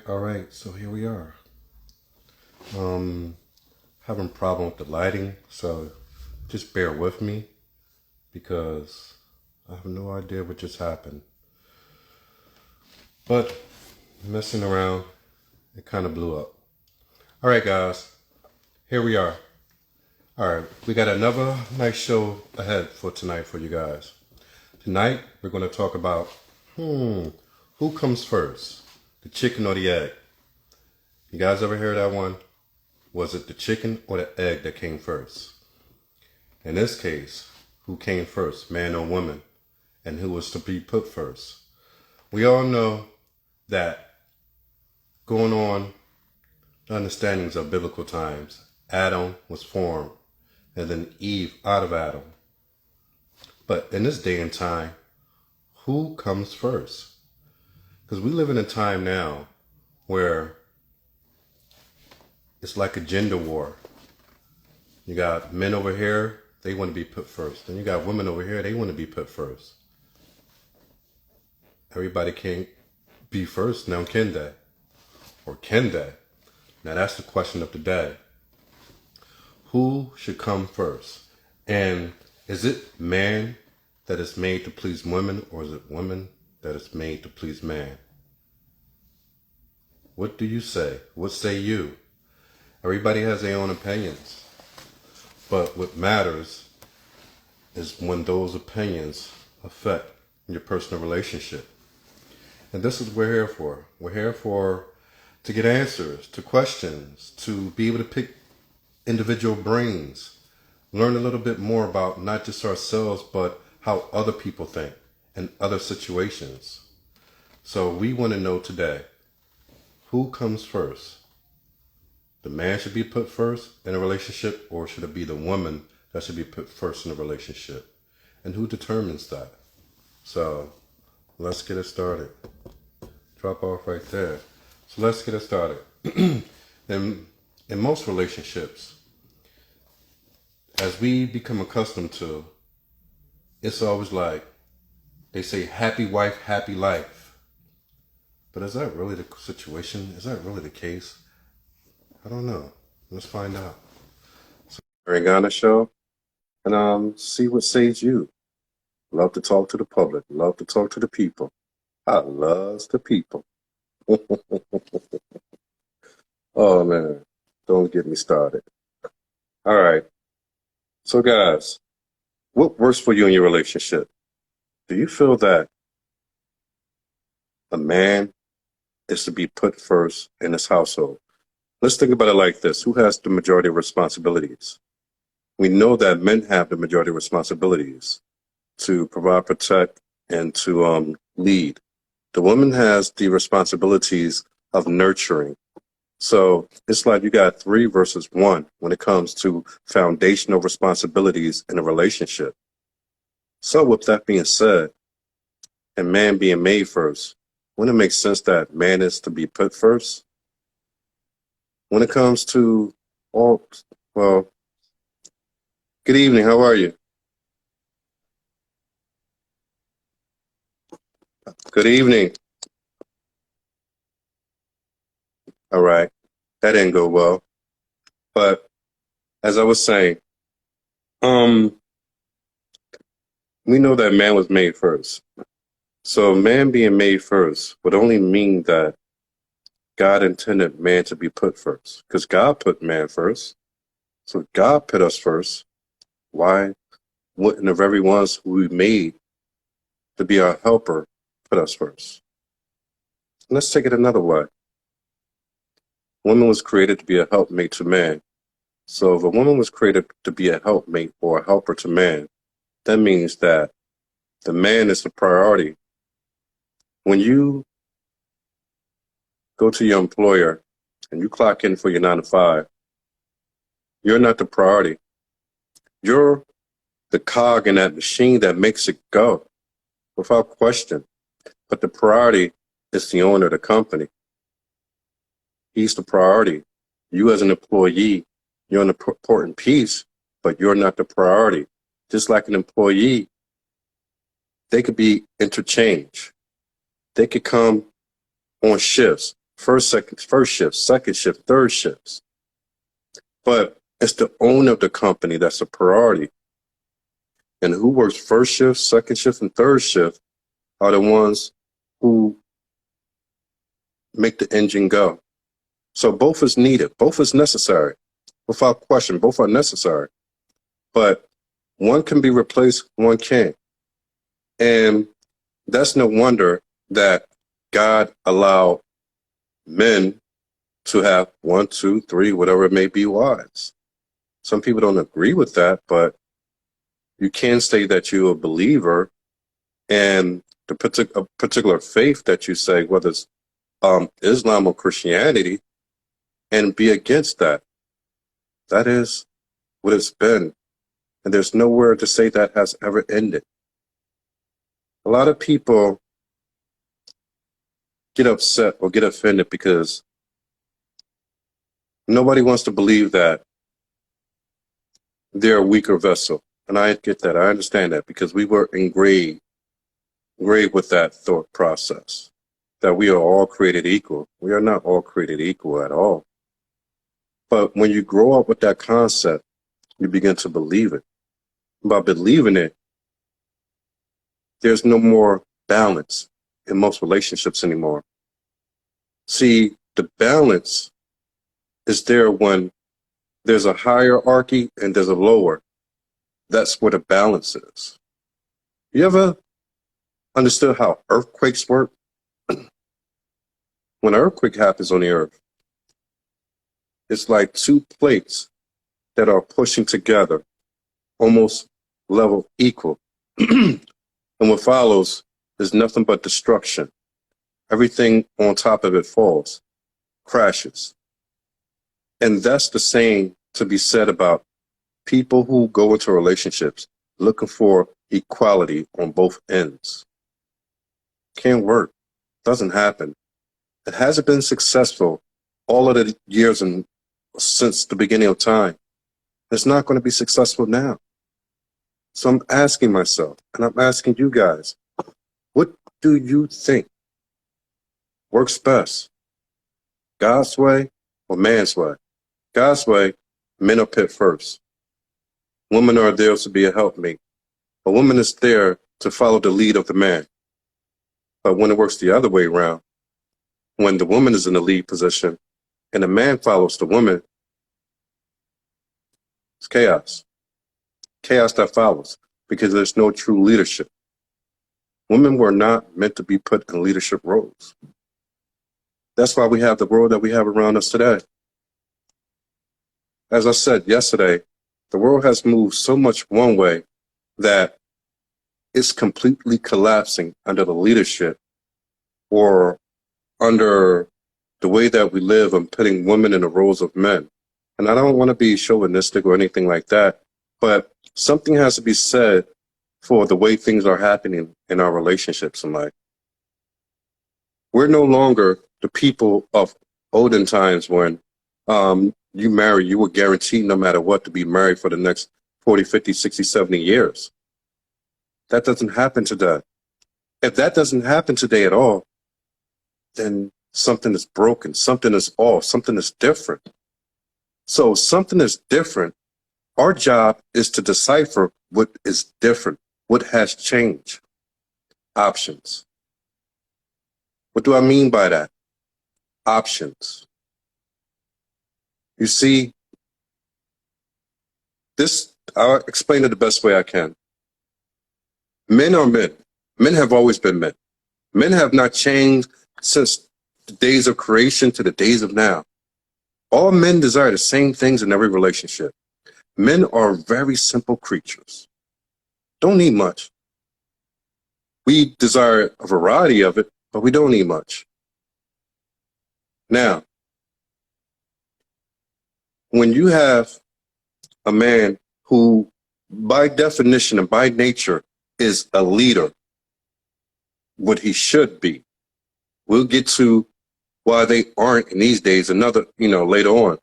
All right. So here we are. Having a problem with the lighting, so just bear with me because I have no idea what just happened. But messing around, it kind of blew up. All right, guys, here we are. All right, we got another nice show ahead for tonight for you guys. Tonight, we're going to talk about, who comes first, the chicken or the egg? You guys ever heard that one? Was it the chicken or the egg that came first? In this case, who came first, man or woman, and who was to be put first? We all know that going on the understandings of biblical times, Adam was formed, and then Eve out of Adam. But in this day and time, who comes first? Because we live in a time now where it's like a gender war. You got men over here, they want to be put first. Then you got women over here, they want to be put first. Everybody can't be first now, can they? Or can they? Now that's the question of the day. Who should come first? And is it man that is made to please women, or is it woman that is made to please man? What do you say? What say you? Everybody has their own opinions. But what matters is when those opinions affect your personal relationship. And this is what we're here for. We're here to get answers to questions, to be able to pick individual brains, learn a little bit more about not just ourselves, but how other people think in other situations. So we want to know today, who comes first? The man should be put first in a relationship, or should it be the woman that should be put first in a relationship? And who determines that? So let's get it started. Drop off right there. So let's get it started. in most relationships, as we become accustomed to, it's always like, they say, happy wife, happy life. But is that really the situation? Is that really the case? I don't know. Let's find out. So, bring on the show and see what saves you. Love to talk to the public. Love to talk to the people. I love the people. Oh man, don't get me started. All right. So guys, what works for you in your relationship? Do you feel that a man is to be put first in his household? Let's think about it like this. Who has the majority of responsibilities? We know that men have the majority of responsibilities to provide, protect, and to lead. The woman has the responsibilities of nurturing. So it's like you got 3 versus 1 when it comes to foundational responsibilities in a relationship. So with that being said, and man being made first, wouldn't it make sense that man is to be put first? When it comes to all, well, good evening, how are you? Good evening. All right, that didn't go well. But as I was saying, we know that man was made first. So man being made first would only mean that God intended man to be put first, because God put man first. So God put us first. Why wouldn't the very ones who we made to be our helper put us first? Let's take it another way. Woman was created to be a helpmate to man. So if a woman was created to be a helpmate or a helper to man, that means that the man is the priority. When you go to your employer and you clock in for your 9 to 5, you're not the priority. You're the cog in that machine that makes it go, without question. But the priority is the owner of the company. He's the priority. You as an employee You're an important piece, but you're not the priority. Just like an employee, they could be interchanged. They could come on shifts, first shift, second shift, third shifts. But it's the owner of the company that's a priority. And who works first shift, second shift, and third shift are the ones who make the engine go. So both is needed. Both is necessary. Without question, both are necessary. But one can be replaced, one can't. And that's no wonder that God allowed men to have 1, 2, 3, whatever it may be, wives. Some people don't agree with that, but you can say that you're a believer and the particular faith that you say, whether it's Islam or Christianity, and be against that. That is what it's been. And there's nowhere to say that has ever ended. A lot of people get upset or get offended because nobody wants to believe that they're a weaker vessel. And I get that. I understand that because we were engraved with that thought process, that we are all created equal. We are not all created equal at all. But when you grow up with that concept, you begin to believe it. By believing it, there's no more balance in most relationships anymore. See, the balance is there when there's a hierarchy and there's a lower. That's where the balance is. You ever understood how earthquakes work? When an earthquake happens on the earth, it's like two plates that are pushing together, almost level equal. And what follows is nothing but destruction. Everything on top of it falls, crashes. And that's the same to be said about people who go into relationships looking for equality on both ends. Can't work. Doesn't happen. It hasn't been successful all of the years and since the beginning of time. It's not going to be successful now. So I'm asking myself, and I'm asking you guys, what do you think works best? God's way or man's way? God's way, men are put first. Women are there to be a helpmate. A woman is there to follow the lead of the man. But when it works the other way around, when the woman is in the lead position and the man follows the woman, it's chaos. Chaos that follows because there's no true leadership. Women were not meant to be put in leadership roles. That's why we have the world that we have around us today. As I said yesterday, the world has moved so much one way that it's completely collapsing under the leadership or under the way that we live and putting women in the roles of men. And I don't want to be chauvinistic or anything like that, but something has to be said for the way things are happening in our relationships in life. We're no longer the people of olden times when you marry, you were guaranteed no matter what to be married for the next 40, 50, 60, 70 years. That doesn't happen today. If that doesn't happen today at all, then something is broken, something is off, something is different. So something is different. Our job is to decipher what is different, what has changed. Options. What do I mean by that? Options. You see, this, I'll explain it the best way I can. Men are men. Men have always been men. Men have not changed since the days of creation to the days of now. All men desire the same things in every relationship. Men are very simple creatures. Don't need much. We desire a variety of it, but we don't need much. Now, when you have a man who, by definition and by nature, is a leader, what he should be, we'll get to why they aren't in these days, another, later on.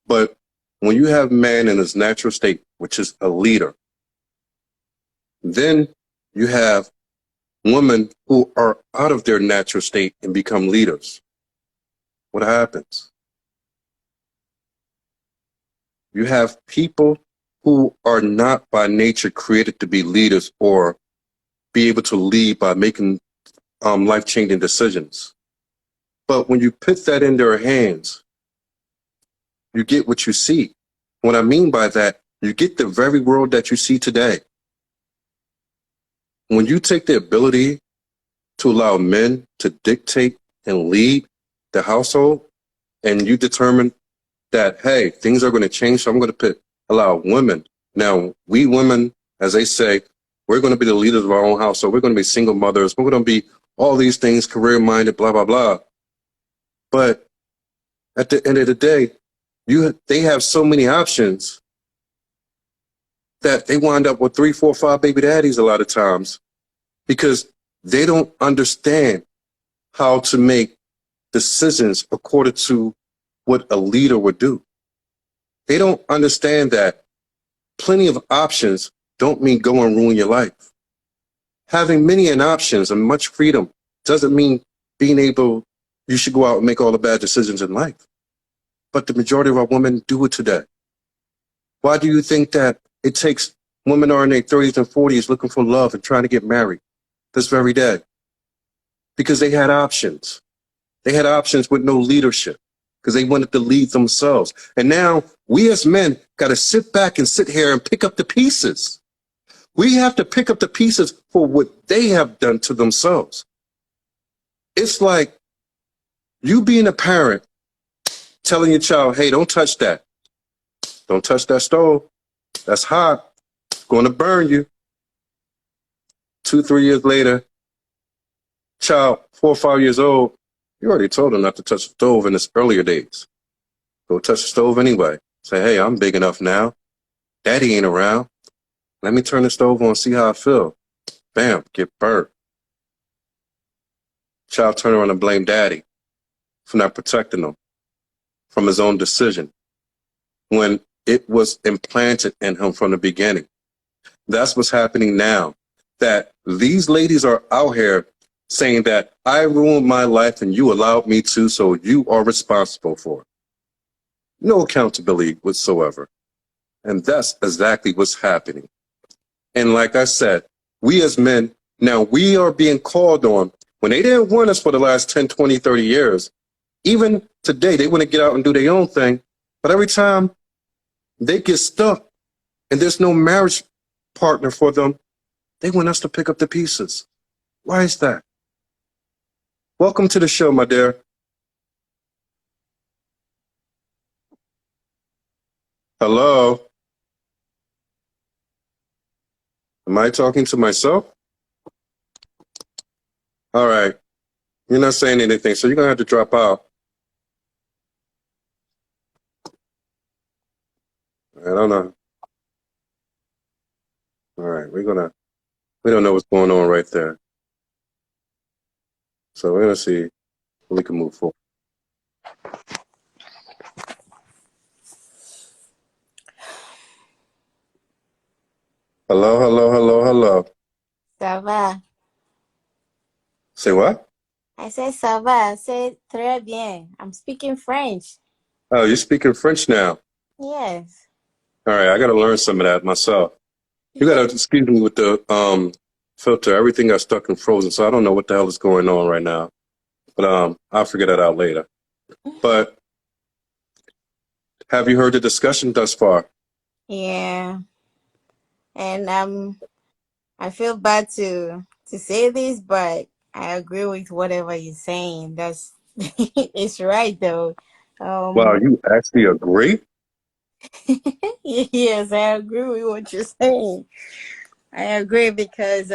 But when you have man in his natural state, which is a leader, then you have women who are out of their natural state and become leaders. What happens? You have people who are not by nature created to be leaders or be able to lead by making life-changing decisions. But when you put that in their hands, you get what you see. What I mean by that, you get the very world that you see today. When you take the ability to allow men to dictate and lead the household, and you determine that, hey, things are going to change, so I'm going to allow women. Now, we women, as they say, we're going to be the leaders of our own house, so we're going to be single mothers, we're going to be all these things, career-minded, blah, blah, blah. But at the end of the day, they have so many options that they wind up with 3, 4, 5 baby daddies a lot of times because they don't understand how to make decisions according to what a leader would do. They don't understand that plenty of options don't mean go and ruin your life. Having many options and much freedom doesn't mean being able, you should go out and make all the bad decisions in life. But the majority of our women do it today. Why do you think that it takes women are in their 30s and 40s looking for love and trying to get married this very day? Because they had options. They had options with no leadership because they wanted to lead themselves. And now we as men got to sit back and sit here and pick up the pieces. We have to pick up the pieces for what they have done to themselves. It's like you being a parent telling your child, hey, don't touch that. Don't touch that stove. That's hot. It's going to burn you. 2, 3 years later, child, 4 or 5 years old, you already told him not to touch the stove in its earlier days. Go touch the stove anyway. Say, hey, I'm big enough now. Daddy ain't around. Let me turn the stove on and see how I feel. Bam, get burnt. Child turn around and blame daddy for not protecting him from his own decision when it was implanted in him from the beginning. That's what's happening now, that these ladies are out here saying that I ruined my life and you allowed me to, so you are responsible for it. No accountability whatsoever. And that's exactly what's happening. And like I said, we as men, now we are being called on. When they didn't want us for the last 10, 20, 30 years, even today, they want to get out and do their own thing. But every time they get stuck and there's no marriage partner for them, they want us to pick up the pieces. Why is that? Welcome to the show, my dear. Hello? Am I talking to myself? All right. You're not saying anything, so you're going to have to drop out. I don't know. All right. We don't know what's going on right there. So we're going to see if we can move forward. Hello, hello, hello, hello. Ça va. Say what? I said ça va. I said très bien. I'm speaking French. Oh, you're speaking French now. Yes. All right. I got to learn some of that myself. You got to excuse me with the filter. Everything got stuck and frozen, so I don't know what the hell is going on right now. But I'll figure that out later. But have you heard the discussion thus far? Yeah. And I feel bad to say this, but I agree with whatever you're saying. That's it's right though. Wow, you actually agree? Yes, I agree with what you're saying. I agree because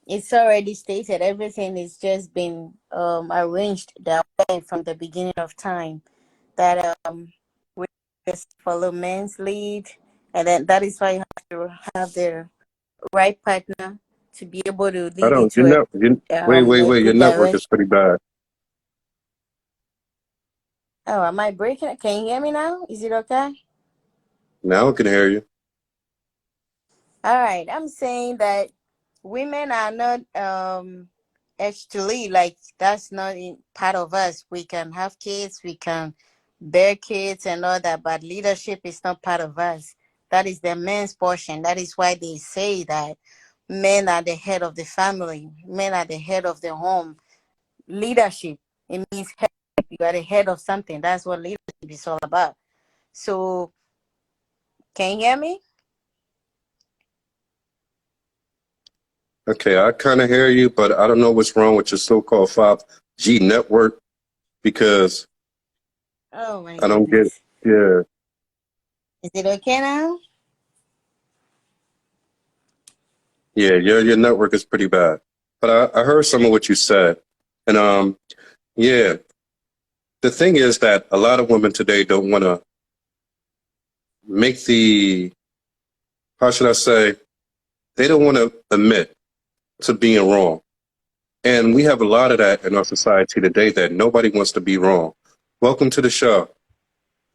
it's already stated everything is just been arranged that way from the beginning of time. That we just follow man's lead, and then that is why you have to have the right partner to be able to I lead you don't. to Wait, a wait. Your good network direction. is pretty bad. Oh, am I breaking? Can you hear me now? Is it okay? Now I can hear you. All right. I'm saying that women are not actually like that's not in part of us. We can have kids, we can bear kids and all that, but leadership is not part of us. That is the men's portion. That is why they say that men are the head of the family, men are the head of the home. Leadership, it means head. You are the head of something. That's what leadership is all about. So, can you hear me? Okay, I kind of hear you, but I don't know what's wrong with your so-called 5G network because Oh my I don't get it. goodness. Yeah, Is it okay now? yeah, your network is pretty bad. But I heard some of what you said, and yeah, the thing is that a lot of women today don't want to make the, how should I say, they don't want to admit to being wrong. And we have a lot of that in our society today that nobody wants to be wrong. Welcome to the show.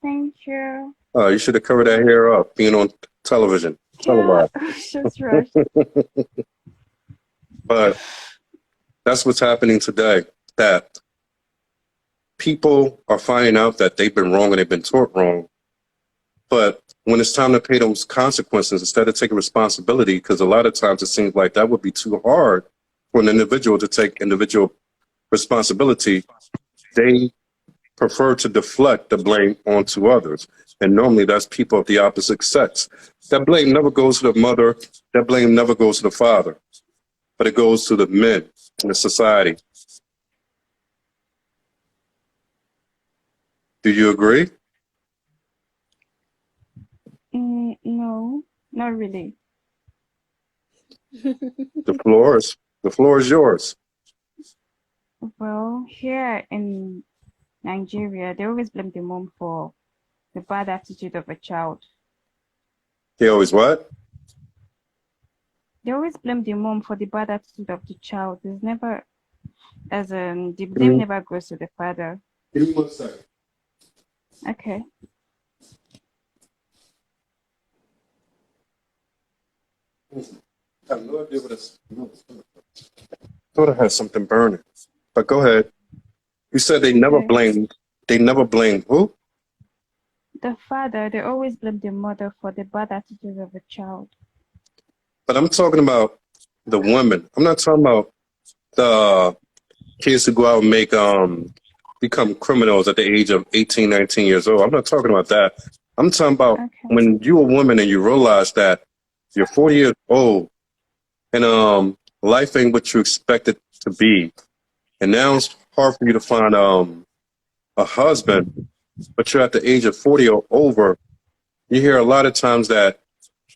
Thank you. You should have covered that hair up, being on television, Yeah, televised. just rushed. But that's what's happening today, that people are finding out that they've been wrong and they've been taught wrong. But when it's time to pay those consequences, instead of taking responsibility, because a lot of times it seems like that would be too hard for an individual to take individual responsibility, they prefer to deflect the blame onto others. And normally that's people of the opposite sex. That blame never goes to the mother, that blame never goes to the father, but it goes to the men in the society. Do you agree? No, not really. The floor is yours. Well, here in Nigeria, they always blame the mom for the bad attitude of a child. He always what? They always blame the mom for the bad attitude of the child. It's never, the blame never goes to the father. Give me 1 second. Okay. I have no idea what it's. Thought I had something burning. But go ahead. You said they never Okay. blamed. They never blamed who? The father, they always blame the mother for the bad attitude of a child. But I'm talking about the women. I'm not talking about the kids who go out and make become criminals at the age of 18, 19 years old. I'm not talking about that. I'm talking about Okay. when you're a woman and you realize that you're 40 years old and life ain't what you expect it to be. And now it's hard for you to find a husband, but you're at the age of 40 or over. You hear a lot of times that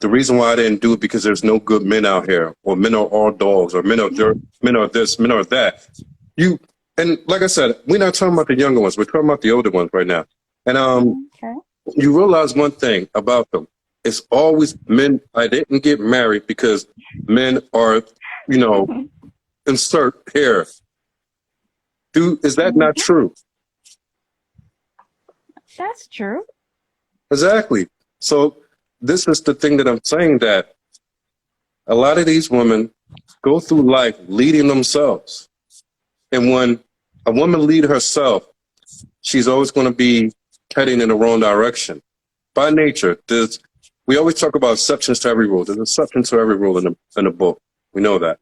the reason why I didn't do it because there's no good men out here, or men are all dogs, or men are this, men are that. And like I said, we're not talking about the younger ones. We're talking about the older ones right now. And Okay. you realize one thing about them. It's always men. I didn't get married because men are, insert here. Is that not true? That's true. Exactly. So this is the thing that I'm saying, that a lot of these women go through life leading themselves. And when a woman leads herself, she's always going to be heading in the wrong direction. By nature, we always talk about exceptions to every rule. There's exceptions to every rule in the book. We know that.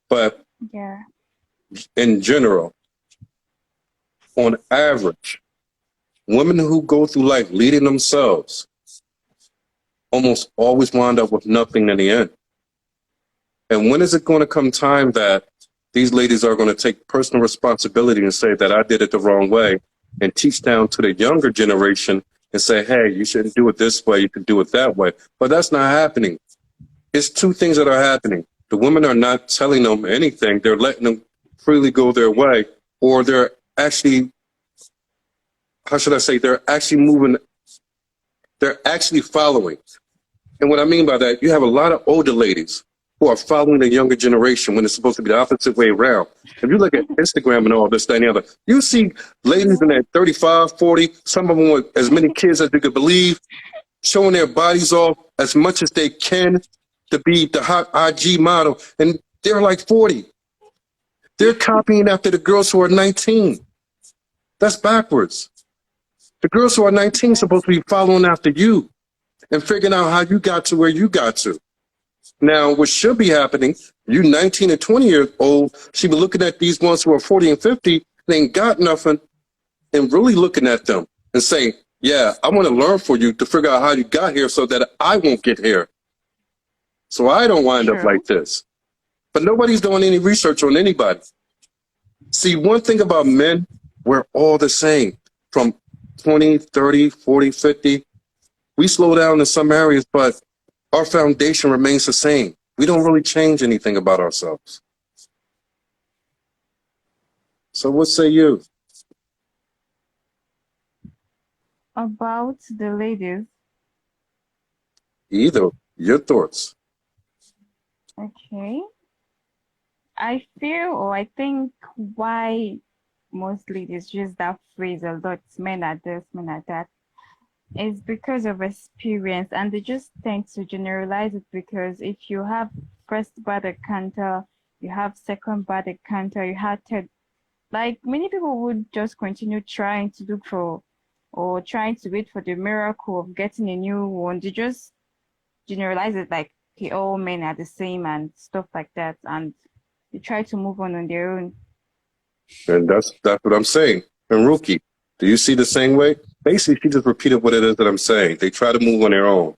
But Yeah. in general, on average, women who go through life leading themselves almost always wind up with nothing in the end. And when is it going to come time that these ladies are going to take personal responsibility and say that I did it the wrong way, and teach down to the younger generation and say, hey, you shouldn't do it this way, you can do it that way? But that's not happening. It's two things that are happening. The women are not telling them anything. They're letting them freely go their way, or they're actually, how should I say, they're actually moving, they're actually following. And what I mean by that, you have a lot of older ladies who are following the younger generation when it's supposed to be the opposite way around. If you look at Instagram and all this, that, and the other, you see ladies in their 35, 40, some of them with as many kids as you could believe, showing their bodies off as much as they can to be the hot IG model. And they're like 40. They're copying after the girls who are 19. That's backwards. The girls who are 19 supposed to be following after you and figuring out how you got to where you got to. Now, what should be happening, you 19 and 20 years old, should be looking at these ones who are 40 and 50, they ain't got nothing, and really looking at them and saying, yeah, I want to learn for you to figure out how you got here so that I won't get here. So I don't wind up like this. But nobody's doing any research on anybody. See, one thing about men, we're all the same. From 20, 30, 40, 50. We slow down in some areas, but our foundation remains the same. We don't really change anything about ourselves. So what say you? About the ladies. Either. Your thoughts. Okay. I feel or I think why most ladies use that phrase a lot, men are this, men are that, is because of experience, and they just tend to generalize it because if you have first bad encounter, you have second bad encounter, you have third, like many people would just continue trying to look for or trying to wait for the miracle of getting a new one. They just generalize it like, okay, all men are the same and stuff like that, and they try to move on their own. And that's what I'm saying. And Rookie, do you see the same way? Basically, she just repeated what it is that I'm saying. They try to move on their own.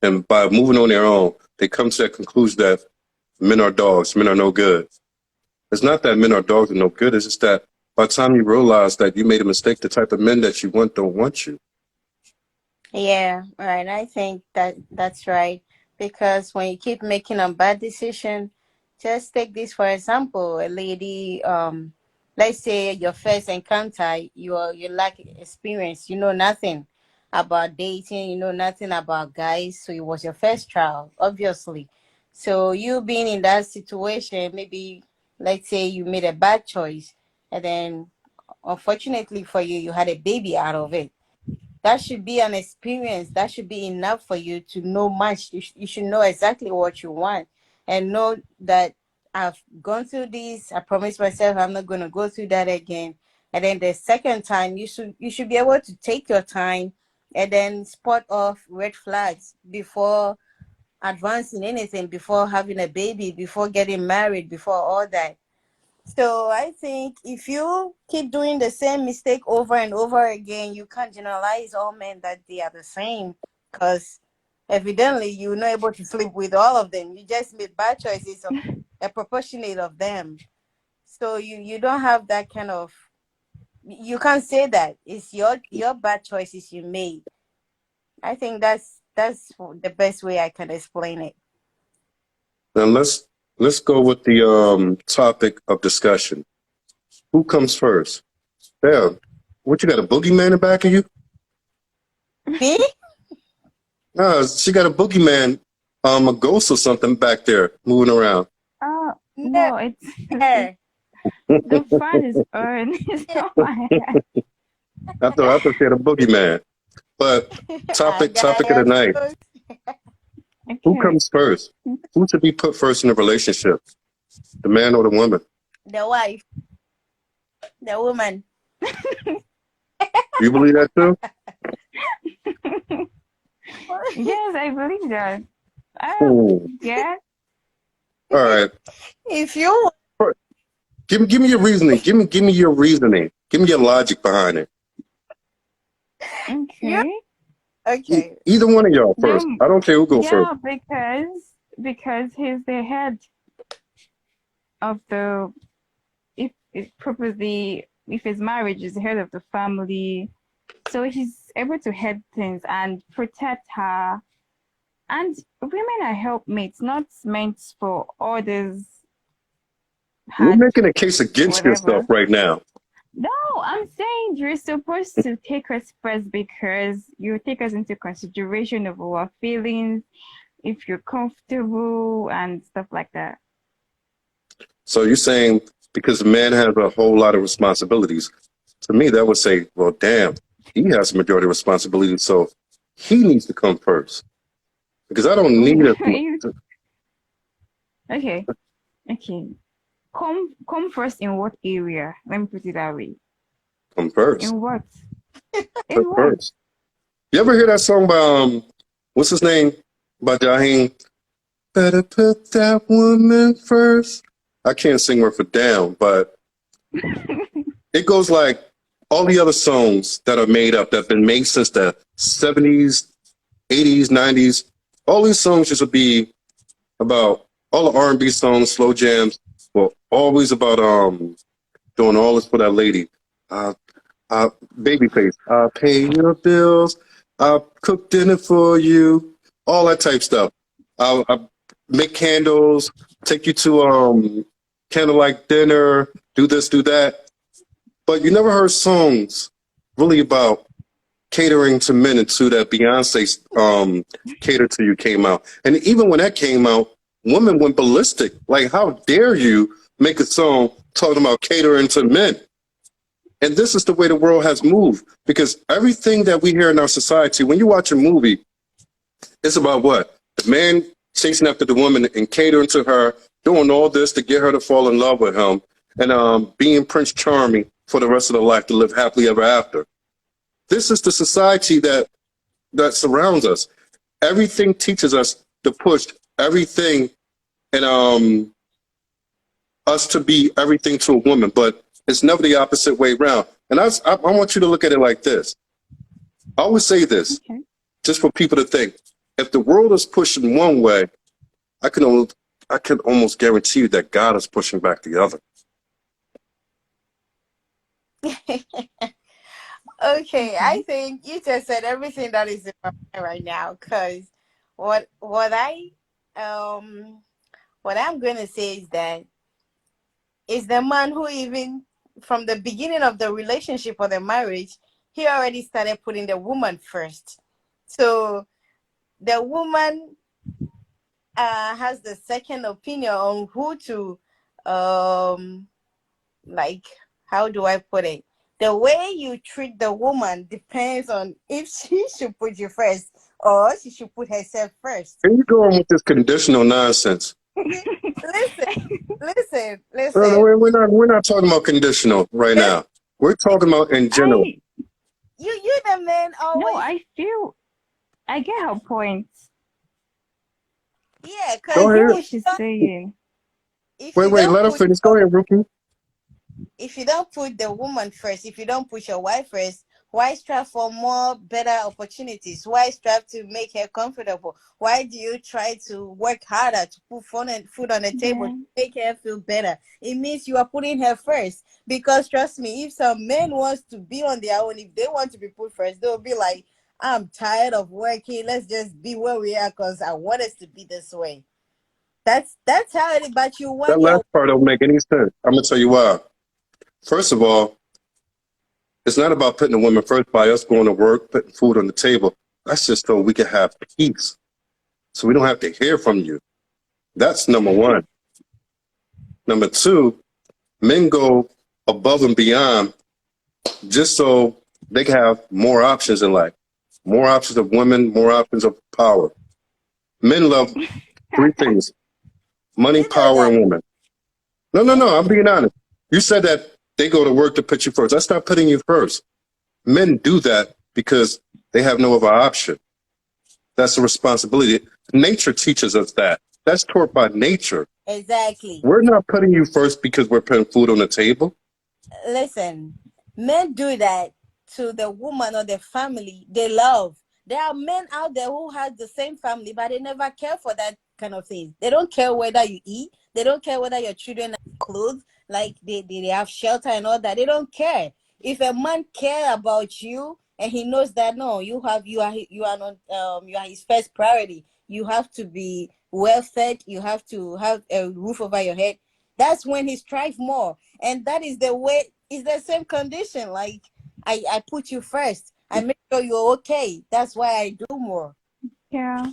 And by moving on their own, they come to that conclusion that men are dogs, men are no good. It's not that men are dogs and no good. It's just that by the time you realize that you made a mistake, the type of men that you want don't want you. Yeah, right. I think that's right. Because when you keep making a bad decision, just take this for example. A lady, let's say your first encounter, you lack experience, you know nothing about dating, you know nothing about guys, so it was your first trial, obviously. So you being in that situation, maybe let's say you made a bad choice, and then unfortunately for you, you had a baby out of it. That should be an experience. That should be enough for you to know much. You should know exactly what you want and know that I've gone through this. I promised myself I'm not going to go through that again. And then the second time, you should be able to take your time and then spot off red flags before advancing anything, before having a baby, before getting married, before all that. So I think if you keep doing the same mistake over and over again, you can't generalize all men that they are the same, because evidently you're not able to sleep with all of them. You just made bad choices of a proportionate of them. So you don't have that kind of, you can't say that it's your bad choices you made. I think that's the best way I can explain it. Now let's go with the topic of discussion. Who comes first? Damn, what you got, a boogeyman in the back of you? Me? No, she got a boogeyman, a ghost or something back there moving around. Oh No. no, it's Her. the fan is on. It's not my head. I thought she had a boogeyman. But topic of the night. Who Okay. comes first? Who should be put first in a relationship? The man or the woman? The wife. The woman. You believe that too? Yes, I believe that. Oh. Yeah. All right. If you Give me your reasoning. Give me your reasoning. Give me your logic behind it. Okay. okay. Either one of y'all first. I don't care who go first. Yeah, because he's the head of the if properly if his marriage is the head of the family, so he's able to head things and protect her. And women are helpmates, not meant for others. You're making a case against whatever. yourself right now. No, I'm saying you're supposed to take us first because you take us into consideration of our feelings. if you're comfortable and stuff like that. So you're saying because the man has a whole lot of responsibilities. To me, that would say, well, damn, he has the majority of responsibilities, so he needs to come first. Because I don't need a Okay, okay. Come first in what area? Let me put it that way. come first. In what? Come In what? first. You ever hear that song by what's his name? By Jaheim? Better put that woman first. I can't sing word for damn, but it goes like all the other songs that are made up that have been made since the 70s, 80s, 90s. All these songs used to be about all the R&B songs, slow jams, well, always about doing all this for that lady. Babyface. I pay your bills. I cook dinner for you. All that type stuff. I make candles. Take you to candlelight dinner. Do this, do that. But you never heard songs really about catering to men until that Beyonce Cater to You came out. And even when that came out, women went ballistic. Like, how dare you make a song talking about catering to men? And this is the way the world has moved, because everything that we hear in our society, when you watch a movie, it's about what? The man chasing after the woman and catering to her, doing all this to get her to fall in love with him, and being Prince Charming for the rest of their life to live happily ever after. This is the society that surrounds us. Everything teaches us to push everything and us to be everything to a woman, but it's never the opposite way around. And I want you to look at it like this. I always say this, Okay. just for people to think. If the world is pushing one way, I can almost guarantee you that God is pushing back the other. Okay, I think you just said everything that is in my mind right now. Because what I'm going to say is that is the man who, even from the beginning of the relationship or the marriage, he already started putting the woman first. So the woman has the second opinion on who to like, how do I put it? The way you treat the woman depends on if she should put you first or she should put herself first. Here you going with this conditional nonsense. Listen, listen, No, listen. we're not talking about conditional right Yes, now. We're talking about in general. I you the men no, always, I feel I get her point. yeah, I Go because get ahead. what she's saying. if you Wait, don't let her put finish. Go ahead, Rookie. if you don't put the woman first, if you don't put your wife first, why strive for more better opportunities? Why strive to make her comfortable? Why do you try to work harder to put food on the table Yeah. to make her feel better? It means you are putting her first. Because trust me, if some men wants to be on their own, if they want to be put first, they'll be like, I'm tired of working. Let's just be where we are because I want us to be this way. That's how it is. But you That want last your part don't make any sense. I'm gonna tell you why. First of all, it's not about putting the women first by us going to work, putting food on the table. That's just so we can have peace. So we don't have to hear from you. That's number one. Number two, men go above and beyond just so they can have more options in life. More options of women, more options of power. Men love three things: money, you know power, that and women. No, I'm being honest. You said that they go to work to put you first. That's not putting you first. Men do that because they have no other option. That's a responsibility. Nature teaches us that. That's taught by nature. exactly. We're not putting you first because we're putting food on the table. Listen, men do that to the woman or the family they love. There are men out there who have the same family, but they never care for that kind of thing. They don't care whether you eat. They don't care whether your children have clothes, like they have shelter and all that. They don't care. If a man care about you and he knows that no, you are not you are his first priority. You have to be well fed. You have to have a roof over your head. That's when he strive more, and that is the way. It's the same condition. Like I put you first. I make sure you're okay. That's why I do more. Yeah.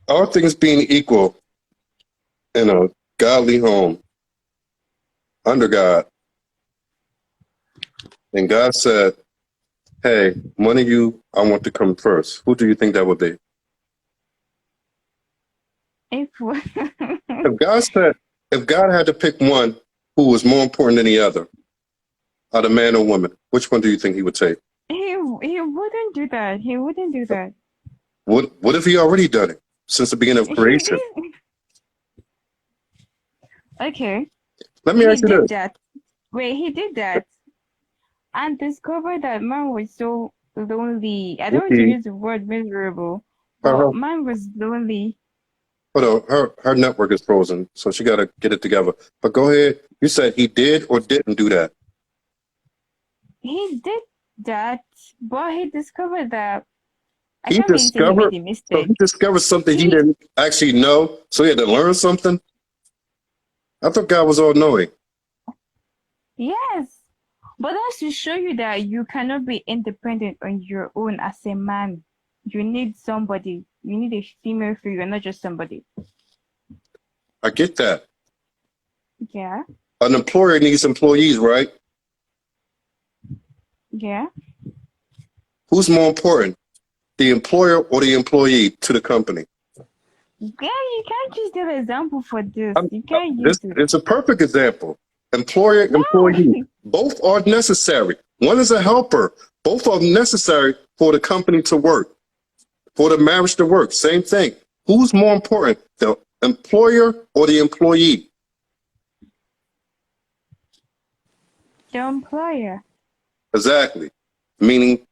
All things being equal in a godly home under God, and God said, hey, one of you, I want to come first. Who do you think that would be? If If God had to pick one who was more important than the other, either man or woman, which one do you think he would take? he wouldn't do that. He wouldn't do that. What if he already done it since the beginning of He creation? did. Okay. Let me He ask you did this. that. Wait, he did that and discovered that man was so lonely. I don't want to Mhm. use the word miserable, Uh-huh. but man was lonely. Hold on, her network is frozen, so she got to get it together. But go ahead. You said he did or didn't do that. He did that, but he discovered that I He can't really say he made discovered, a so mistake. he discovered something he He didn't actually know, so he had to learn something. I thought God was all knowing. Yes, but that's to show you that you cannot be independent on your own as a man. You need somebody. You need a female figure, not just somebody. I get that. Yeah, An employer needs employees, right? yeah. Who's more important, the employer or the employee to the company? Yeah, you can't just give an example for this. I'm- You can't this use it. it's a perfect example. Employer, No, employee, both are necessary. One is a helper. Both are necessary for the company to work, for the marriage to work. Same thing. Who's more important, the employer or the employee? the employer. Exactly. Meaning,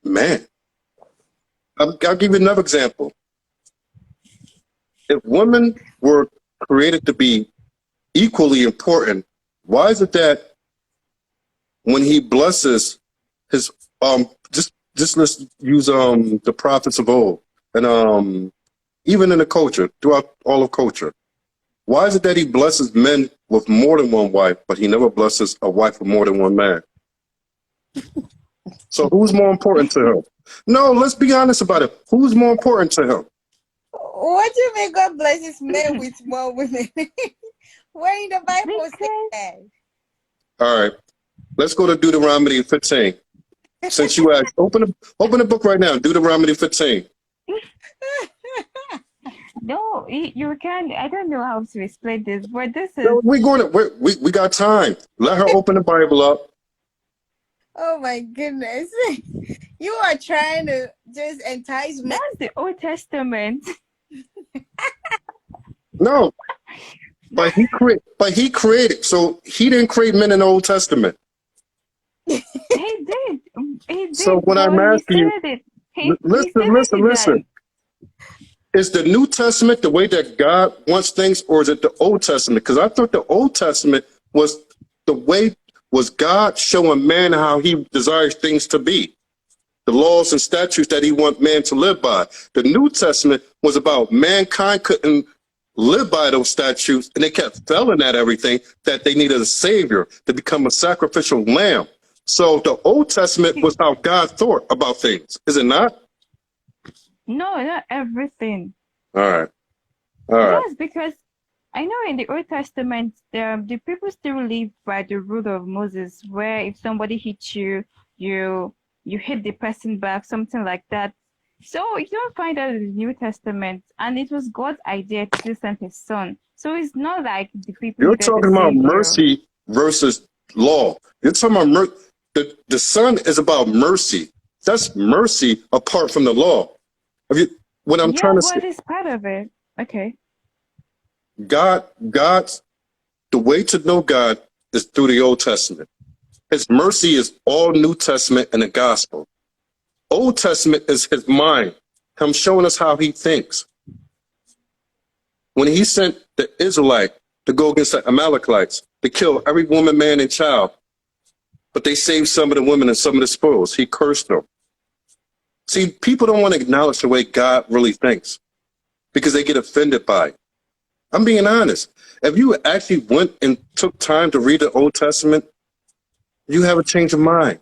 man, I'll give you another example. If women were created to be equally important, why is it that when he blesses his just let's use the prophets of old and even in the culture, throughout all of culture, why is it that he blesses men with more than one wife, but he never blesses a wife with more than one man? So who's more important to him? No, let's be honest about it. Who's more important to him? What do you mean God blesses men with more women? Where in the Bible say Because that? All right, let's go to Deuteronomy 15. Since you asked, open the book right now, Deuteronomy 15. no, you can't. I don't know how to explain this, but this is No, we got time. Let her open the Bible up. Oh my goodness. You are trying to just entice me. that's the Old Testament. No, but he created. So he didn't create men in the Old Testament. He did. He did. So when I'm But he asking you, said it. He listen. that. Is the New Testament the way that God wants things, or is it the Old Testament? Because I thought the Old Testament was the way was God showing man how he desires things to be, the laws and statutes that he wants man to live by. The New Testament was about mankind couldn't live by those statutes, and they kept failing at everything, that they needed a savior to become a sacrificial lamb. So the Old Testament was how God thought about things, is it not? No, not everything. All right. Yes, because I know in the Old Testament, the people still live by the rule of Moses, where if somebody hits you, you hit the person back, something like that. So you don't find that in the New Testament, and it was God's idea to send His Son. So it's not like the people You're needed the talking about Savior. mercy versus law. You're talking about the Son is about mercy. That's mercy apart from the law. What I'm trying to say, but it's part of it. Okay. God's the way to know God is through the Old Testament. His mercy is all New Testament and the gospel. Old Testament is his mind, him showing us how he thinks. When he sent the Israelite to go against the Amalekites to kill every woman, man, and child, but they saved some of the women and some of the spoils, he cursed them. See, people don't want to acknowledge the way God really thinks because they get offended by it. I'm being honest. If you actually went and took time to read the Old Testament, you have a change of mind.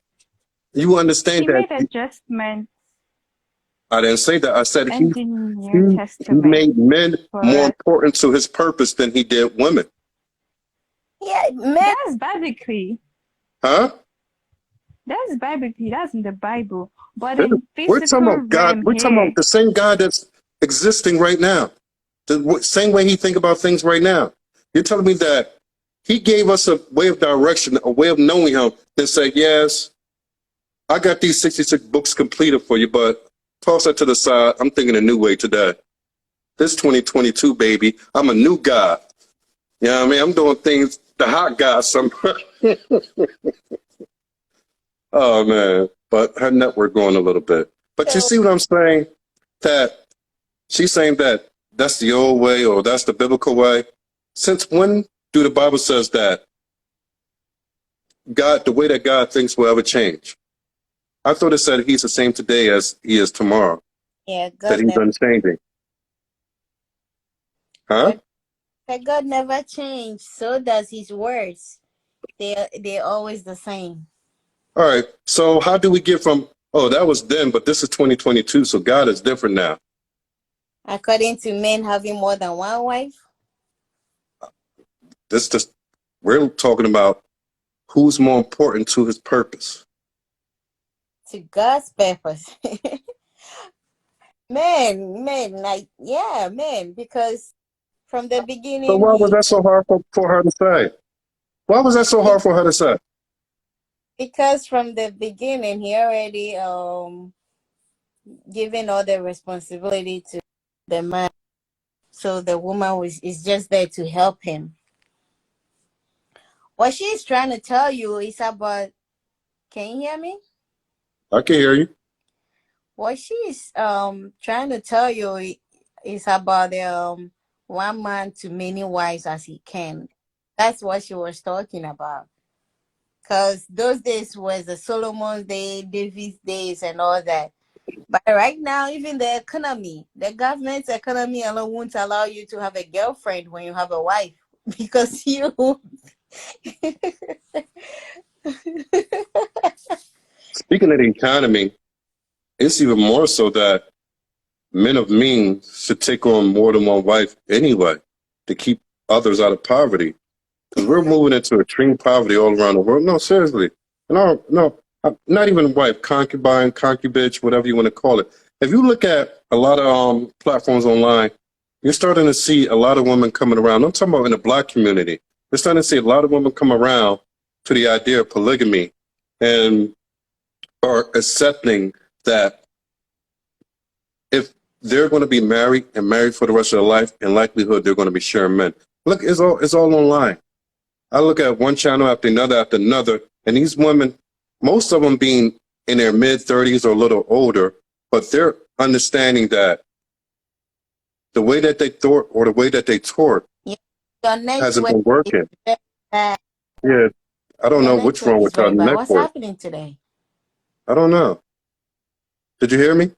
You understand He that. made adjustments. I didn't say that. I said And in he New he Testament made men for more us. important to his purpose than he did women. Yeah, men. That's biblically. Huh? That's in the Bible. But in We're talking physical about God. realm We're talking here, about the same God that's existing right now. The same way he think about things right now. You're telling me that he gave us a way of direction, a way of knowing him, and say, yes, I got these 66 books completed for you, but toss that to the side. I'm thinking a new way today. This 2022, baby, I'm a new guy. You know what I mean? I'm doing things the hot guy. Some. Oh, man. But her network going a little bit. But you So see what I'm saying? That she's saying that that's the old way or that's the biblical way. Since when do the Bible says that God, the way that God thinks will ever change? I thought it said he's the same today as he is tomorrow, yeah, that he's unchanging. Huh? God never changed. So does his words. They're always the same. All right. So how do we get from, oh, that was then, but this is 2022, so God is different now? According to men having more than one wife. This just, we're talking about who's more important to his purpose. To God's purpose. men, like, yeah, men, because from the So beginning, why was that so hard for her to say? Why was that so hard for her to say? because from the beginning, he already given all the responsibility to the man. So the woman is just there to help him. What she's trying to tell you is about, can you hear me? I can hear you. What she's trying to tell you is about one man to many wives as he can. That's what she was talking about. Because those days was the Solomon's day, David's days, and all that. But right now, even the government's economy alone won't allow you to have a girlfriend when you have a wife because you. Speaking of the economy, it's even more so that men of means should take on more than one wife anyway to keep others out of poverty. Because we're moving into extreme poverty all around the world. No, seriously. No, not even wife, concubine, concubitch, whatever you want to call it. If you look at a lot of platforms online, you're starting to see a lot of women coming around. I'm talking about in the Black community. You're starting to see a lot of women come around to the idea of polygamy and are accepting that if they're going to be married and married for the rest of their life, in likelihood they're going to be sharing men. Look, it's all online. I look at one channel after another, and these women, most of them being in their mid-30s or a little older, but they're understanding that the way that they thought or the way that they taught Yeah. Your hasn't network been working. is very bad. Yeah, I don't Your know what's network wrong is with our very bad. What's network. happening today? I don't know. Did you hear me?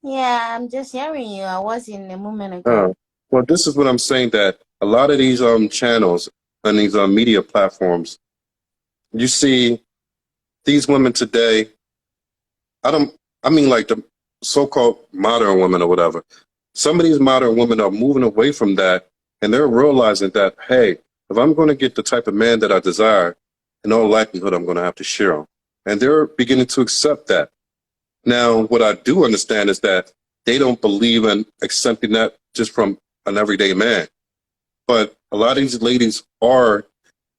Yeah, I'm just hearing you. I was in a moment ago. Well, this is what I'm saying, that a lot of these channels and these media platforms, you see these women today, I mean like the so-called modern women or whatever. Some of these modern women are moving away from that, and they're realizing that, hey, if I'm going to get the type of man that I desire, in all likelihood, I'm going to have to share him. And they're beginning to accept that. Now, what I do understand is that they don't believe in accepting that just from an everyday man. But a lot of these ladies are,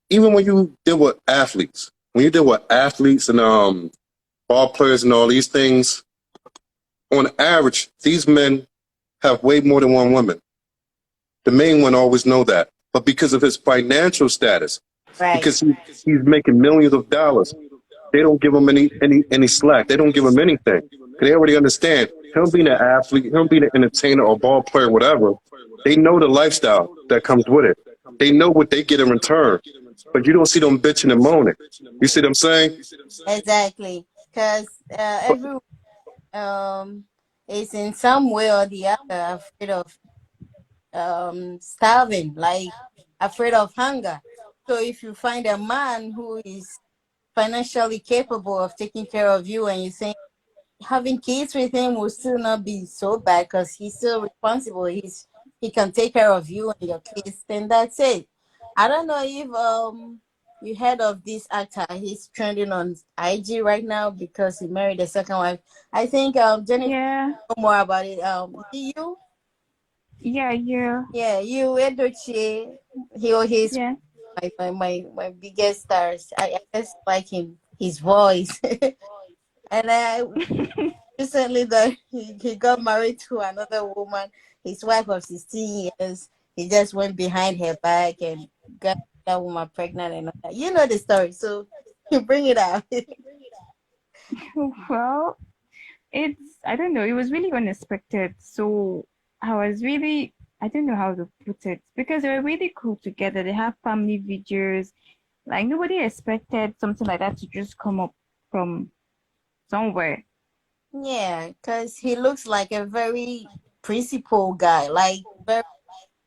even when you deal with athletes, and ball players and all these things, on average, these men have way more than one woman. The main one always know that. But because of his financial status, Right. because he's making millions of dollars, they don't give him any slack. They don't give him anything. They already understand him being an athlete, him being an entertainer or ball player, whatever. They know the lifestyle that comes with it. They know what they get in return. But you don't see them bitching and moaning. You see what I'm saying? Exactly. Because everyone is in some way or the other afraid of starving, like afraid of hunger. So if you find a man who is financially capable of taking care of you and you think having kids with him will still not be so bad because he's still responsible. He can take care of you and your kids. Then that's it. I don't know if you heard of this actor. He's trending on IG right now because he married a second wife. I think Jennifer Yeah, know more about it. You yeah, yeah, yeah you Edochie. He's yeah. my biggest stars. I just like him his voice. And I recently that he got married to another woman, his wife of 16 years. He just went behind her back and got that woman pregnant and all that. You know the story, so you bring it out. Well, it's, I don't know, it was really unexpected. So I was really, I don't know how to put it because they were really cool together. They have family videos. Like nobody expected something like that to just come up from somewhere. Yeah, because he looks like a very principled guy. Like very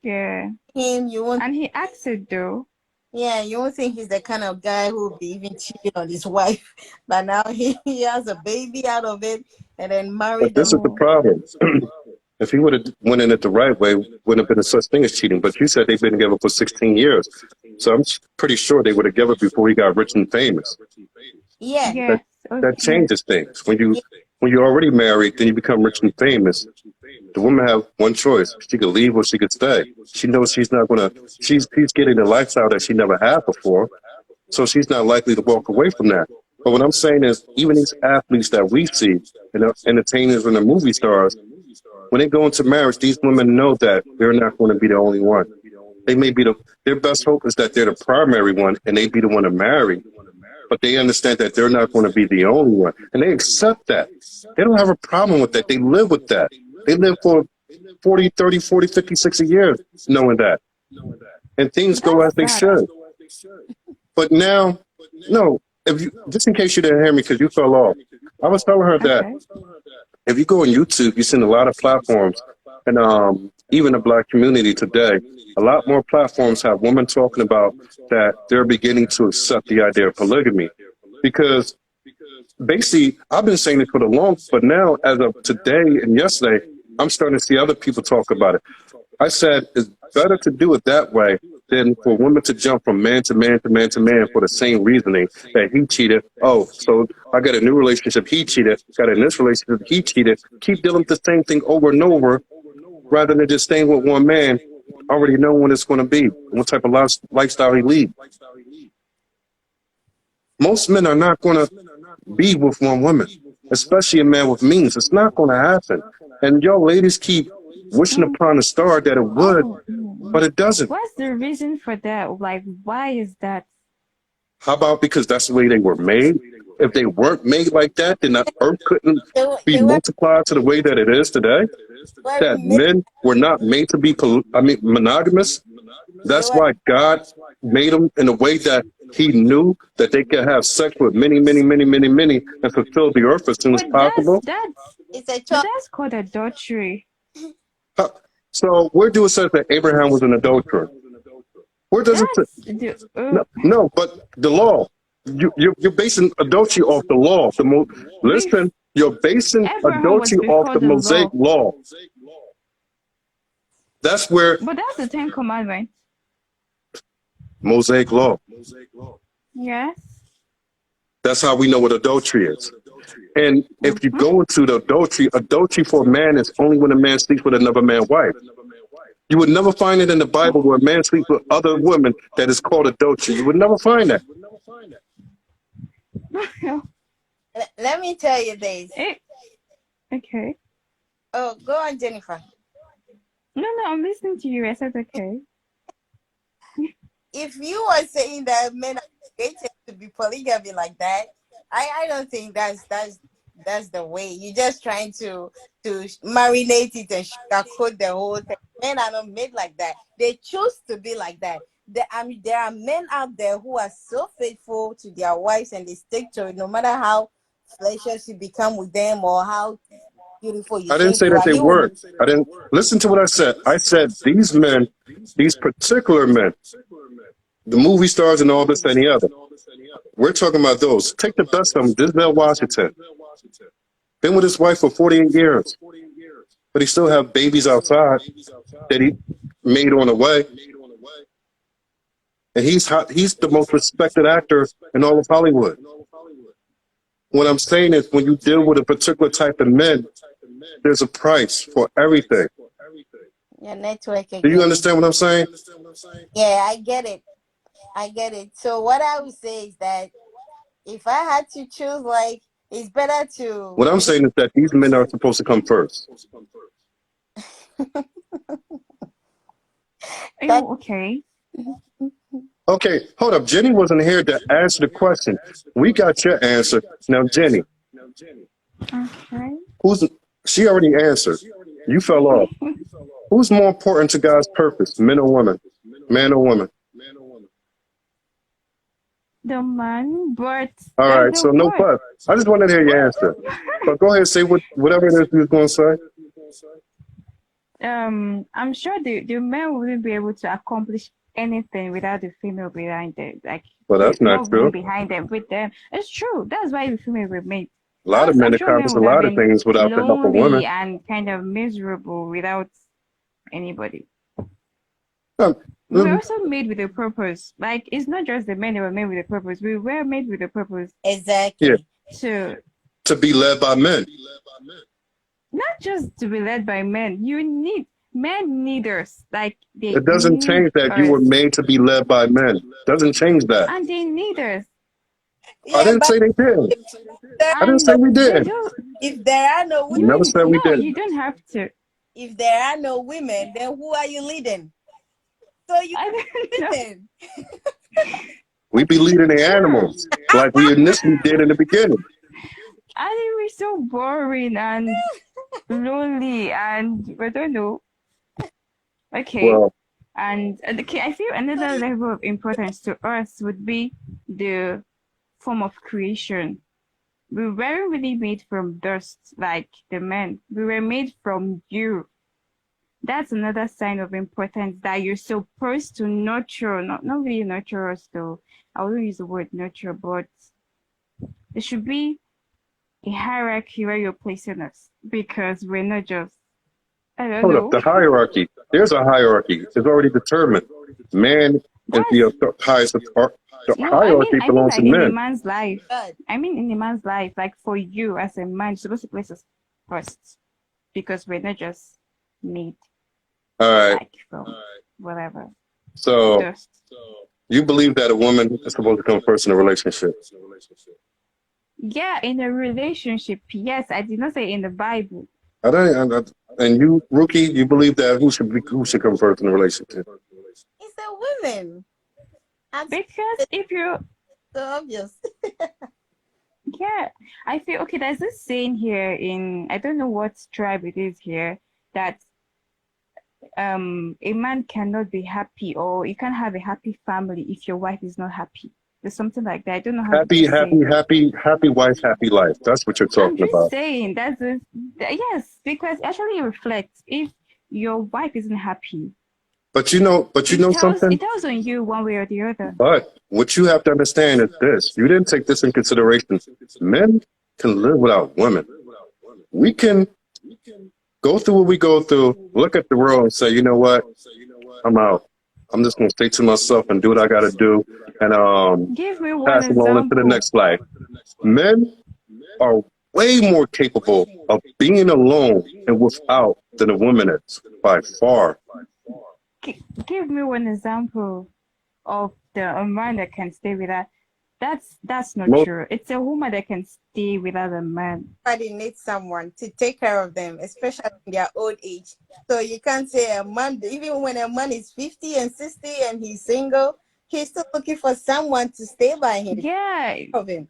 Yeah. him, you won't And he acted though. yeah, you won't think he's the kind of guy who would be even cheating on his wife. But now he has a baby out of it and then But married the this is the Oh, problem. If he would have went in it the right way, wouldn't have been a such thing as cheating. But you said they've been together for 16 years. So I'm pretty sure they were together before he got rich and famous. yeah. yes. Oh, That yes. changes things. When Yeah. you're already married, then you become rich and famous. The woman have one choice. She could leave or she could stay. She knows she's not gonna she's getting the lifestyle that she never had before. So she's not likely to walk away from that. But what I'm saying is even these athletes that we see, and the entertainers and the movie stars, when they go into marriage, these women know that they're not going to be the only one. They may be their best hope is that they're the primary one and they be the one to marry. But they understand that they're not going to be the only one. And they accept that. They don't have a problem with that. They live with that. They live for 40, 30, 40, 50, 60 years knowing that. And things go That's as they that. should. But now, no, if you just in case you didn't hear me because you fell off, I was telling her that Okay. if you go on YouTube, you see a lot of platforms, and even the black community today, a lot more platforms have women talking about that they're beginning to accept the idea of polygamy, because basically I've been saying it for the long, but now as of today and yesterday, I'm starting to see other people talk about it. I said it's better to do it that way than for women to jump from man to man to man to man for the same reasoning that he cheated. Oh, so I got a new relationship, he cheated. Got in this relationship, he cheated. Keep dealing with the same thing over and over rather than just staying with one man. Already know when it's going to be, what type of lifestyle he lead. Most men are not going to be with one woman, especially a man with means. It's not going to happen. And y'all ladies keep wishing Oh, upon a star that it would, oh, but it doesn't. what's the reason for that? Like, why is that? How about because that's the way they were made? If they weren't made like that, then the earth couldn't be They were multiplied to the way that it is today. That wearing men were not made to be, monogamous. they That's were why God made them in a way that He knew that they could have sex with many, many, many, many, many, and fulfill the earth as soon as But possible. it's a but choice. that's called adultery. Huh. So where do it say that Abraham was an adulterer? Where does it say? That's the No, but the law. You're basing adultery off the law. we Listen, you're basing Abraham was adultery off before the the Mosaic law. law. That's where But that's the Ten Commandments. Mosaic law. Yes. That's how we know what adultery is. And if you go into the adultery for a man is only when a man sleeps with another man's wife. You would never find it in the Bible where a man sleeps with other women that is called adultery. You would never find that. Let me tell you this. Okay. Oh, go on, Jennifer. No, I'm listening to you. I said okay. If you are saying that men are created to be polygamy like that, I don't think that's the way. You're just trying to marinate it and sugarcoat the whole thing. Men are not made like that. They choose to be like that. There are men out there who are so faithful to their wives and they stick to it no matter how fleshless you become with them or how beautiful you I didn't think say you that are. they He will weren't. I didn't listen to what I said. I said these men, these particular men, the movie stars and all this and the other. We're talking about those. Take the best of them. Denzel Washington. Been with his wife for 48 years, but he still have babies outside that he made on the way. And he's the most respected actor in all of Hollywood. What I'm saying is, when you deal with a particular type of men, there's a price for everything. Your network Do you again. understand what I'm saying? Yeah, I get it. I get it. So what I would say is that if I had to choose, like, it's better to. What I'm saying is that these men are supposed to come first. That- Oh, okay. Okay, hold up. Jenny wasn't here to answer the question. We got your answer. Now, Jenny, Okay. she already answered. You fell off. Who's more important to God's purpose, men or women? Man or woman? The man, but All right, there's so a no but. fuss. I just wanted to hear your answer. But go ahead, say whatever it is you was going to say. I'm sure the men wouldn't be able to accomplish anything without the female behind them. Like, Well, that's the not love true. women behind them, with them. It's true. That's why the female were made. A lot of I'm men sure men accomplish a would have lot of been things without the help of women. lonely and kind of miserable without anybody. Um, We were also made with a purpose. Like, it's not just the men that were made with a purpose. We were made with a purpose Exactly. Yeah. to to be led by men. not just to be led by men. Men need us. Like, they It doesn't need change that you were us. made to be led by men. Doesn't change that. And they need us. I didn't say they did. I didn't And say we they did. don't. If there are no women, Never said we No, did. you don't have to. if there are no women, then who are you leading? So you I don't know. leading. We be leading the animals like we initially did in the beginning. And it was so boring and lonely, and I don't know. Okay. Well, And okay, I feel another level of importance to us would be the form of creation. We weren't really made from dust like the men. We were made from you. That's another sign of importance, that you're supposed to nurture, not really nurture us though. I wouldn't use the word nurture, but there should be a hierarchy where you're placing us, because we're not just, I don't hold know. up. The hierarchy. There's a hierarchy. It's already determined. Man is the highest. The No, hierarchy I mean belongs like to in a men. man's life. God. I mean in a man's life, like for you as a man, you're supposed to place us first, because we're not just made All right. like from whatever So dust. you believe that a woman is supposed to come first in a relationship? Yeah, in a relationship, yes. I did not say in the Bible. And you, Rookie, you believe that who should come first in a relationship? It's the women. I'm Because if you, so obvious. yeah, I feel okay. There's this saying here in, I don't know what tribe it is here, that a man cannot be happy, or you can't have a happy family if your wife is not happy. There's something like that. I don't know how Happy, to say. happy wife, happy life. That's what you're I'm talking just about. saying yes, because actually it reflects if your wife isn't happy. But you know something? It tells on you one way or the other. But what you have to understand is this. You didn't take this in consideration. Men can live without women. We can go through what we go through, look at the world and say, you know what? I'm out. I'm just going to stay to myself and do what I got to do and Give me one pass along into the example. next life. Men are way more capable of being alone and without than a woman is, by far. Give me one example of a man that can stay without. That's not Mo- true. It's a woman that can stay without a man. Everybody needs someone to take care of them, especially in their old age. So you can't say a man, even when a man is 50 and 60 and he's single, he's still looking for someone to stay by him. Yeah. Of him.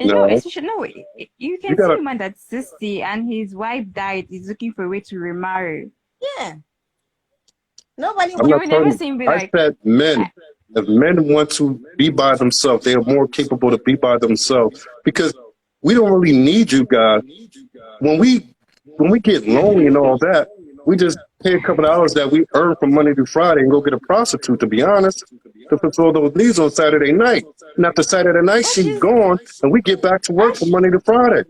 No, No. you can gotta- see a man that's 60 and his wife died. He's looking for a way to remarry. Yeah. Nobody I'm You not will never talking. see him be I like, said men. If men want to be by themselves, they are more capable to be by themselves because we don't really need you guys. When we get lonely and all that, we just pay a couple of hours that we earn from Monday through Friday and go get a prostitute, to be honest, to fulfill those needs on Saturday night. And after Saturday night, she's gone, and we get back to work from Monday to Friday.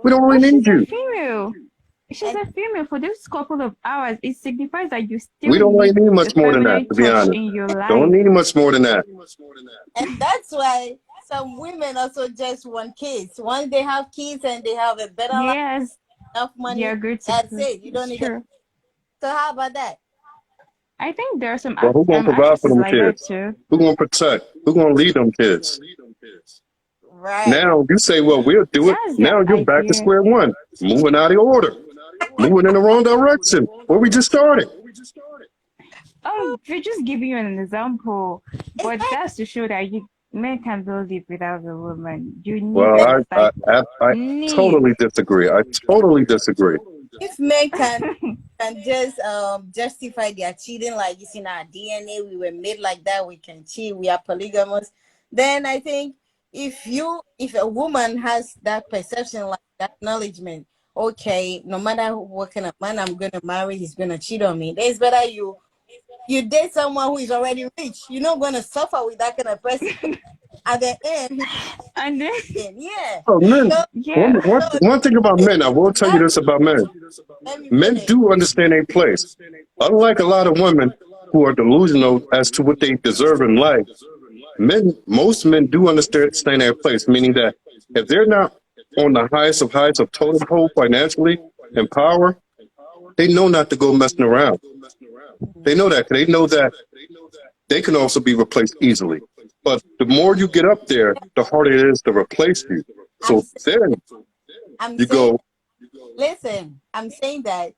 We don't But really need she's a you. female. She's And a female for this couple of hours. It signifies that you We still don't really need need the much more than that, feminine to be touch honest. in your Don't life. need much more than that. that's why some women also just want kids. Once they have kids and they have a better life, Yes, enough they money, are good to that's go. it. You don't It's need it. true. So how about that? I think there are some Well, who gonna provide for actresses them like that kids? too. Who gonna protect? Who gonna lead them kids? Right. Now you say, well, we'll do it. That's the Now you're back to idea. square one, moving out of order, moving in the wrong direction. Where we just started. We're just giving you an example, but Exactly. that's to show that you men can don't live without a woman. You need Well, that I need. totally disagree. I totally disagree. If men can just justify their cheating, like it's in our DNA, we were made like that, we can cheat, we are polygamous, then I think if a woman has that perception, like that acknowledgement, okay, no matter what kind of man I'm gonna marry, he's gonna cheat on me. It's better you date someone who is already rich. You're not gonna suffer with that kind of person. At the end, And then, yeah. Oh, men. So, yeah, One thing about men, I will tell you this about men. let me Men finish. do understand their place. Unlike a lot of women who are delusional as to what they deserve in life, most men do understand their place, meaning that if they're not on the highest of heights of totem pole financially and power, they know not to go messing around. They know that. They know that they can also be replaced easily. But the more you get up there, the harder it is to replace you. So then I'm you saying, go, listen, I'm saying that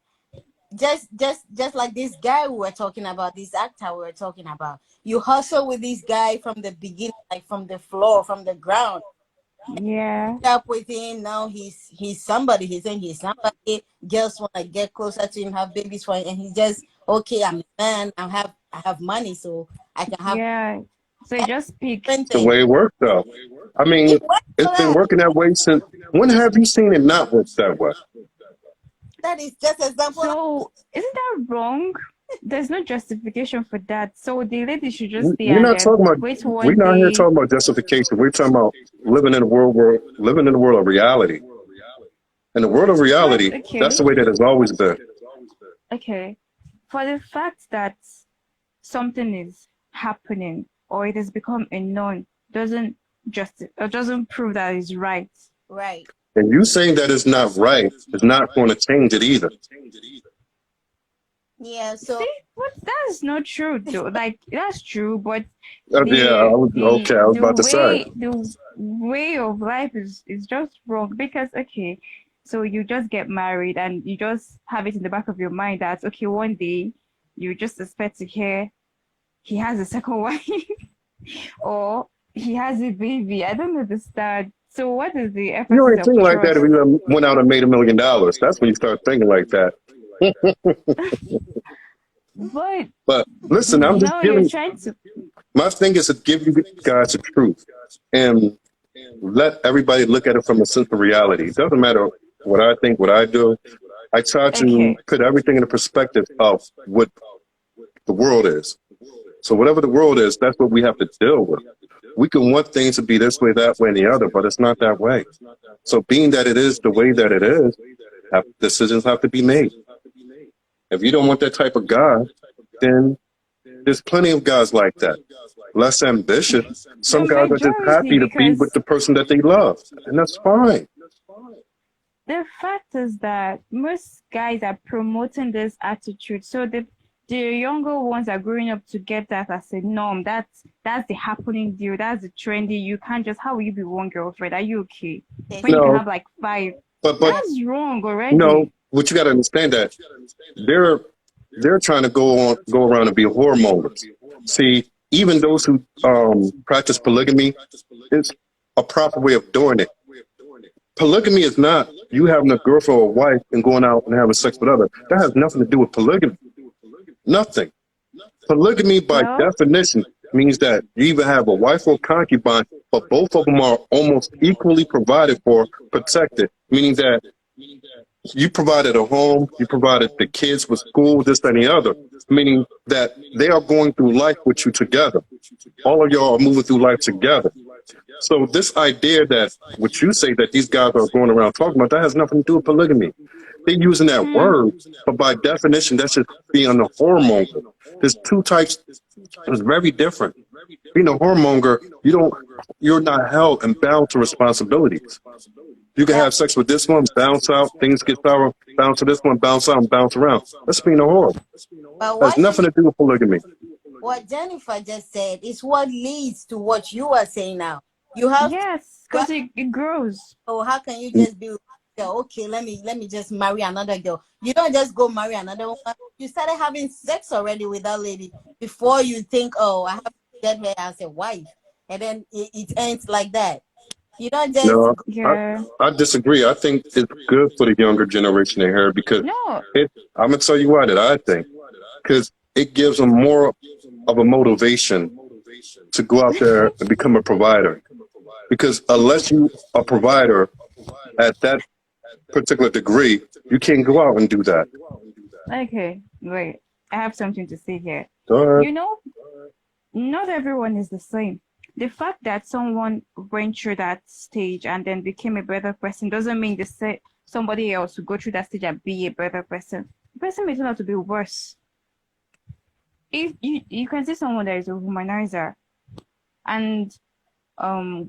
just like this guy we were talking about, this actor we were talking about, you hustle with this guy from the beginning, like from the floor, from the ground, yeah, up with him. Now he's somebody. He's saying he's somebody. Girls want to get closer to him, have babies for him, and he just, okay, I'm a man, I have money, so I can have yeah. So you just pick. different the things. way it works, though. I mean, It works for it's been that. working that way since. When have you seen it not work that way? That is just example. So isn't that wrong? There's no justification for that. So the lady should just stay We're and not talking about. wait We're one not here day. talking about justification. We're talking about living in the world of reality. In the world of reality, Okay. that's the way that it's always been. Okay. For the fact that something is happening or it has become a norm doesn't prove that it's right. Right. And you saying that it's not right is not going to change it either. Yeah. So See, but that's not true though. Like that's true, but Yeah, I was about to say. the way of life is just wrong because okay, so you just get married and you just have it in the back of your mind that okay, one day you just expect to hear he has a second wife or he has a baby. I don't understand. So what is the You emphasis ain't of think like that trust? if you went out and made $1 million. That's when you start thinking like that. But But listen, I'm just now you're giving. trying to My thing is to give you guys the truth and let everybody look at it from a sense of reality. It doesn't matter what I think, what I do. I try to Okay. put everything in the perspective of what the world is. So whatever the world is, that's what we have to deal with. We can want things to be this way, that way, and the other, but it's not that way. So being that it is the way that it is, decisions have to be made. If you don't want that type of God, then there's plenty of guys like that. Less ambitious. Some The guys are just majority, happy to be because with the person that they love. And that's fine. the fact is that most guys are promoting this attitude. So the younger ones are growing up to get that as a norm. That's the happening deal. That's the trendy. You can't just, how will you be one girlfriend? Are you okay? When you can No, have like 5. but That's wrong already. no, what you got to understand that they're trying to go around and be hormones. See, even those who practice polygamy, it's a proper way of doing it. Polygamy is not you having a girlfriend or wife and going out and having sex with others. That has nothing to do with polygamy. Nothing. Polygamy, by Well, definition, means that you either have a wife or concubine, but both of them are almost equally provided for, protected, meaning that you provided a home, you provided the kids with school, this, and the other, meaning that they are going through life with you together. All of y'all are moving through life together. So this idea that what you say that these guys are going around talking about, that has nothing to do with polygamy. They're using that Hmm. word, but by definition, that's just being a whoremonger. There's two types. It's very different. Being a whoremonger, you're not held and bound to responsibilities. You can Yeah. have sex with this one, bounce out, things get sour, bounce to this one, bounce out and bounce around. That's being a whore. But Has what nothing to do with polygamy. what Jennifer just said is what leads to what you are saying now. You have to. Yes, because it grows. So how can you just be okay? Let me just marry another girl. You don't just go marry another one. You started having sex already with that lady before you think, oh, I have to get her as a wife, and then it ends like that. You don't just No, go, Yeah. I disagree. I think it's good for the younger generation to hear because No. I'm gonna tell you why that I think because it gives them more of a motivation to go out there and become a provider. Because unless you a provider at that particular degree, you can't go out and do that. Okay, wait. I have something to say here. Go ahead. You know, not everyone is the same. The fact that someone went through that stage and then became a better person doesn't mean somebody else will go through that stage and be a better person. The person may turn out to be worse. If you can see someone that is a womanizer and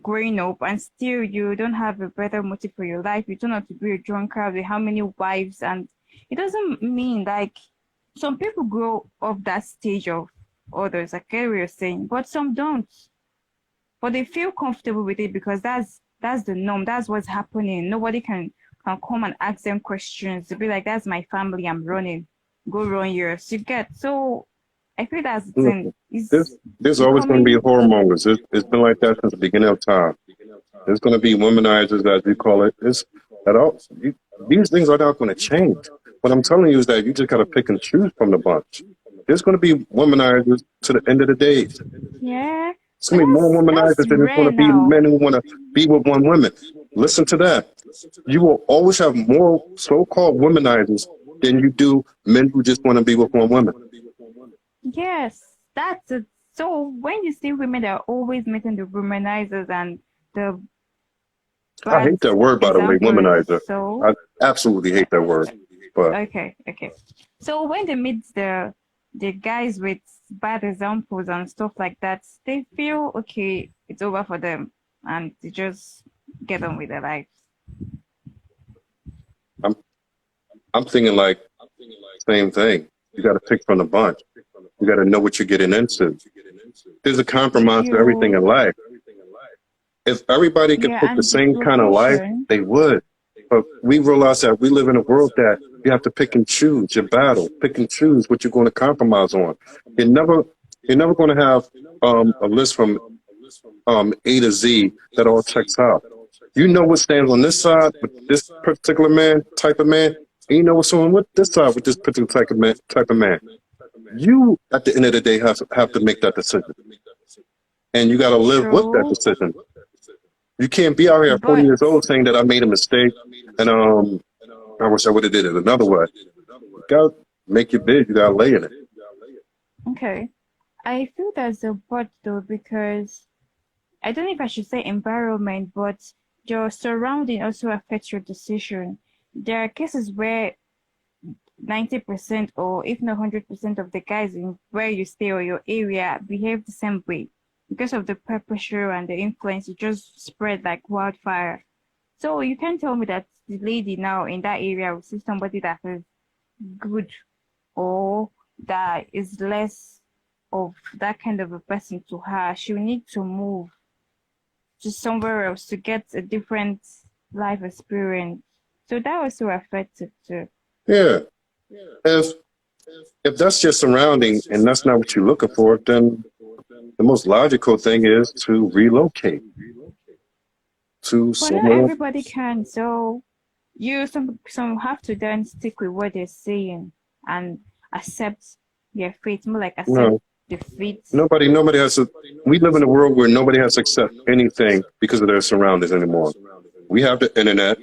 growing up and still you don't have a better motive for your life, you turn out to be a drunkard with how many wives, and it doesn't mean like some people grow up that stage of others, like Kerry was saying, but some don't. But they feel comfortable with it because that's the norm. That's what's happening. Nobody can come and ask them questions. To be like, that's my family. I'm running. Go run yours. You get so. I feel that's the thing. There's always going to be hormones. It's been like that since the beginning of time. There's going to be womanizers, as you call it. These things are not going to change. What I'm telling you is that you just got to pick and choose from the bunch. There's going to be womanizers to the end of the days. Yeah. It's going to be more womanizers than there's going to be men who want to be with one woman. Listen to that. You will always have more so-called womanizers than you do men who just want to be with one woman. Yes, that's it. So when you see women that are always meeting the womanizers and the I hate that word, by the way, womanizer. So I absolutely hate that word. But okay. So when they meet the guys with bad examples and stuff like that, they feel okay, it's over for them, and they just get on with their lives. I'm thinking like same thing. You got to pick from the bunch. You got to know what you're getting into. There's a compromise to everything in life. If everybody could pick the same kind of life, they would. But we realize that we live in a world that you have to pick and choose your battle, pick and choose what you're going to compromise on. You're never going to have a list from A to Z that all checks out. You know what stands on this side with this particular type of man, and you know what's on with this side with this particular type of man. You, at the end of the day, have to make that decision, and you got to live with that decision. You can't be out here at 40 years old saying that I made a mistake and I wish I would have did it another way. You got to make your bid. You got to lay in it. Okay. I feel that's a but though, because I don't know if I should say environment, but your surrounding also affects your decision. There are cases where 90% or if not 100% of the guys in where you stay or your area behave the same way. Because of the peer pressure and the influence, it just spread like wildfire. So you can't tell me that the lady now in that area will see somebody that is good or that is less of that kind of a person to her. She will need to move to somewhere else to get a different life experience. So that also affects it too. Yeah. If that's your surrounding and that's not what you're looking for, then the most logical thing is to relocate to But not somewhere. everybody can. So some have to then stick with what they're saying and accept their fate, more like accept defeat. Nobody has to. We live in a world where nobody has to accept anything because of their surroundings anymore. We have the internet.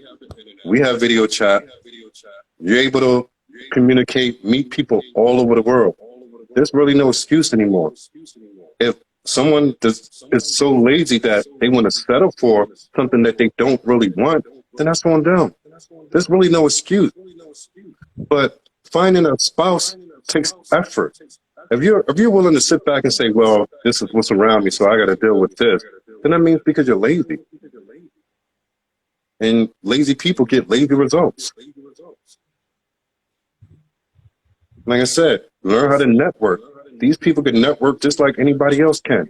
We have video chat. You're able to communicate, meet people all over the world. There's really no excuse anymore. If someone is so lazy that they want to settle for something that they don't really want, then that's on them. There's really no excuse. But finding a spouse takes effort. If you're willing to sit back and say, well, this is what's around me, so I got to deal with this, then that means because you're lazy. And lazy people get lazy results. Like I said, learn how to network. These people can network just like anybody else can.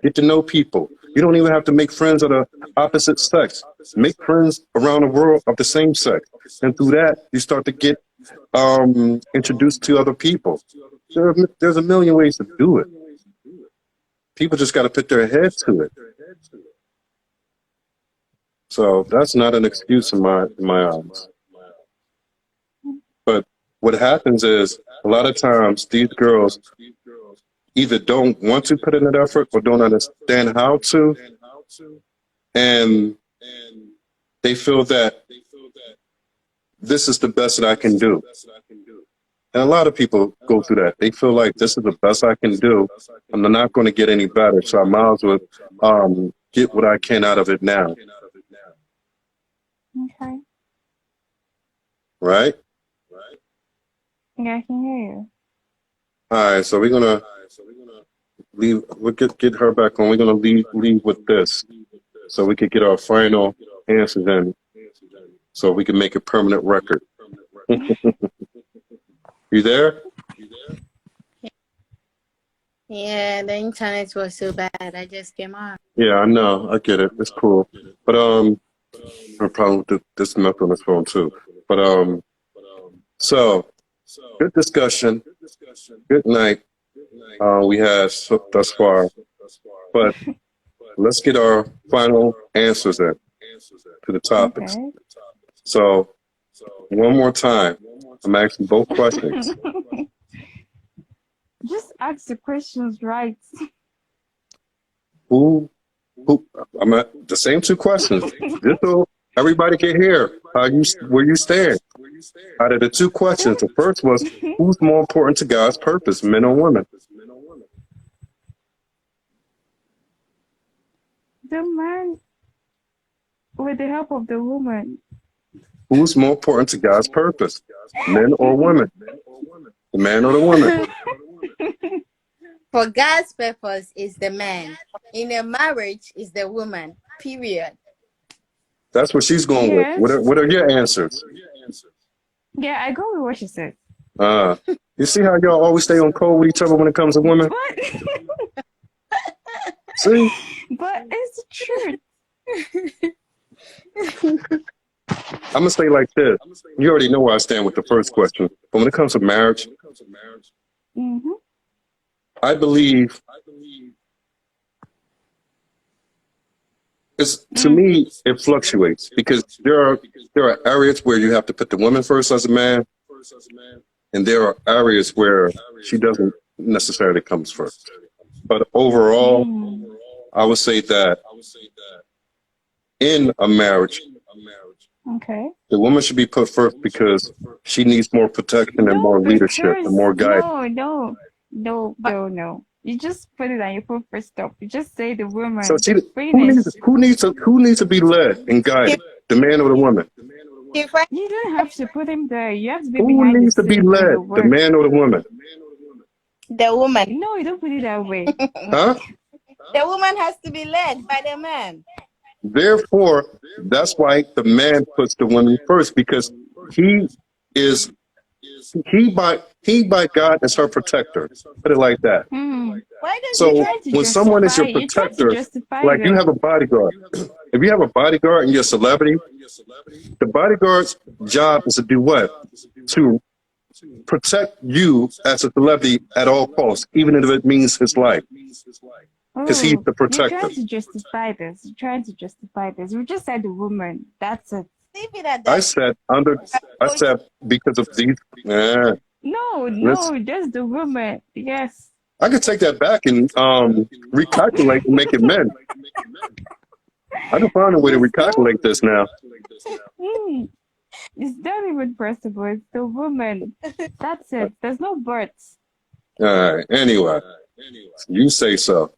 Get to know people. You don't even have to make friends of the opposite sex. Make friends around the world of the same sex. And through that, you start to get introduced to other people. There's a million ways to do it. People just got to put their head to it. So that's not an excuse in my eyes. But what happens is a lot of times these girls either don't want to put in an effort or don't understand how to, and they feel that this is the best that I can do. And a lot of people go through that. They feel like this is the best I can do. I'm not going to get any better, so I might as well get what I can out of it now. Okay. Right? Yeah, I can hear you. All right, so we're gonna leave. We'll get her back on. We're gonna leave with this, so we could get our final answers in, so we can make a permanent record. You there? Yeah, the internet was so bad. I just came on. Yeah, I know. I get it. It's cool, but I have a problem with this method on this phone too. But so good discussion. Good night. We had thus far, but let's get our final answers in to the topics. Okay. So one more time, I'm asking both questions. Just ask the questions right. Who? I'm at the same two questions, just so everybody can hear where you stand. Out of the two questions, the first was, who's more important to God's purpose, men or women? The man, with the help of the woman. Who's more important to God's purpose, men or women? The man or the woman? For God's purpose is the man. In a marriage is the woman. Period. That's what she's going Yes. with. What are your answers? Yeah, I go with what she said. You see how y'all always stay on code with each other when it comes to women? But, See? but it's the truth. I'm going to say like this. You already know where I stand with the first question. But when it comes to marriage, Mm-hmm. I believe to me, it fluctuates because there are areas where you have to put the woman first as a man, and there are areas where she doesn't necessarily comes first. But overall, I would say that in a marriage, Okay. the woman should be put first because she needs more protection and more leadership and more guidance. No. You just put it on your phone first stop. You just say the woman. So Finish. who needs to be led and guided, the man or the woman? If I, You don't have to put him there. You have to be Who behind needs the to be scene doing led, the the work. man or the woman? the woman. No, you don't put it that way. Huh? The woman has to be led by the man. Therefore, that's why the man puts the woman first, because he by God is her protector. Put it like that. Why does So You try to when someone is your justify- you try to protector, justify like you them. have a bodyguard. If you have a bodyguard and you're a celebrity, the bodyguard's job is to do what? To protect you as a celebrity at all costs, even if it means his life. 'Cause he's the protector. You're trying to justify this. You're trying to justify this. We just said the woman. That's it. leave it at I that? said because of these. No, just the woman. Yes. I could take that back and recalculate and make it men. I can find a way to recalculate this now. It's not even possible. It's the woman. That's it. There's no birds. All right. Anyway, You say so.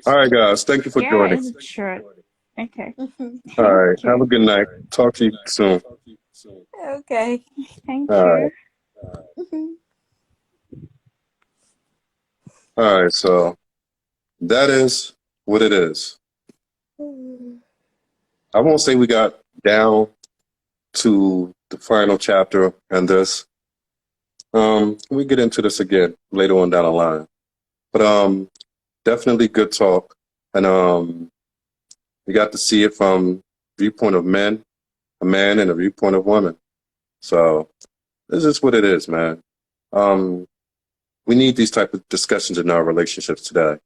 All right, guys. Thank you for Yeah, joining. it's short. Okay. All right. Thank Have you. a good night. Talk to you soon. Okay. Thank All right. you. All right. So that is what it is. I won't say we got down to the final chapter and this. We get into this again later on down the line. But definitely good talk. And you got to see it from viewpoint of men, a man, and a viewpoint of women. So this is what it is, man. We need these type of discussions in our relationships today.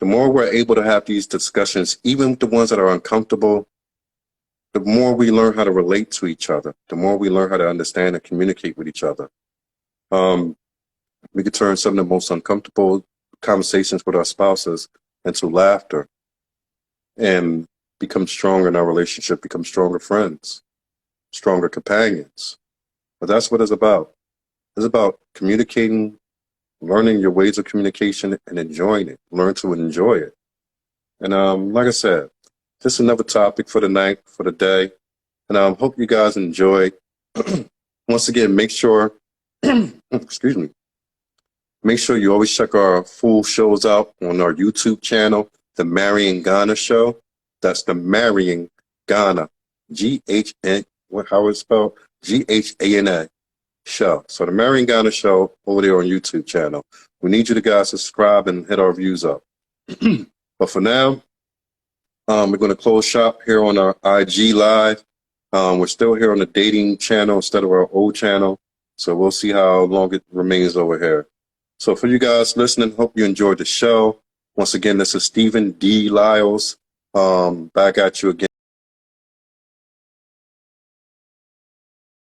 The more we're able to have these discussions, even the ones that are uncomfortable, the more we learn how to relate to each other, the more we learn how to understand and communicate with each other. We could turn some of the most uncomfortable conversations with our spouses into laughter and become stronger in our relationship, become stronger friends, stronger companions. But that's what it's about. It's about communicating, learning your ways of communication and enjoying it. Learn to enjoy it. And like I said, just another topic for the night, for the day. And I hope you guys enjoyed. Once again, make sure, excuse me, make sure you always check our full shows out on our YouTube channel, The Marion Ghana Show. That's The Marion Ghana, G-H-N, how it's spelled? G-H-A-N-A show. So The Marion Ghana Show over there on YouTube channel. We need you to guys subscribe and hit our views up. But for now, we're going to close shop here on our IG Live. We're still here on the dating channel instead of our old channel. So we'll see how long it remains over here. So for you guys listening, hope you enjoyed the show. Once again, this is Stephen D. Lyles. Back at you again.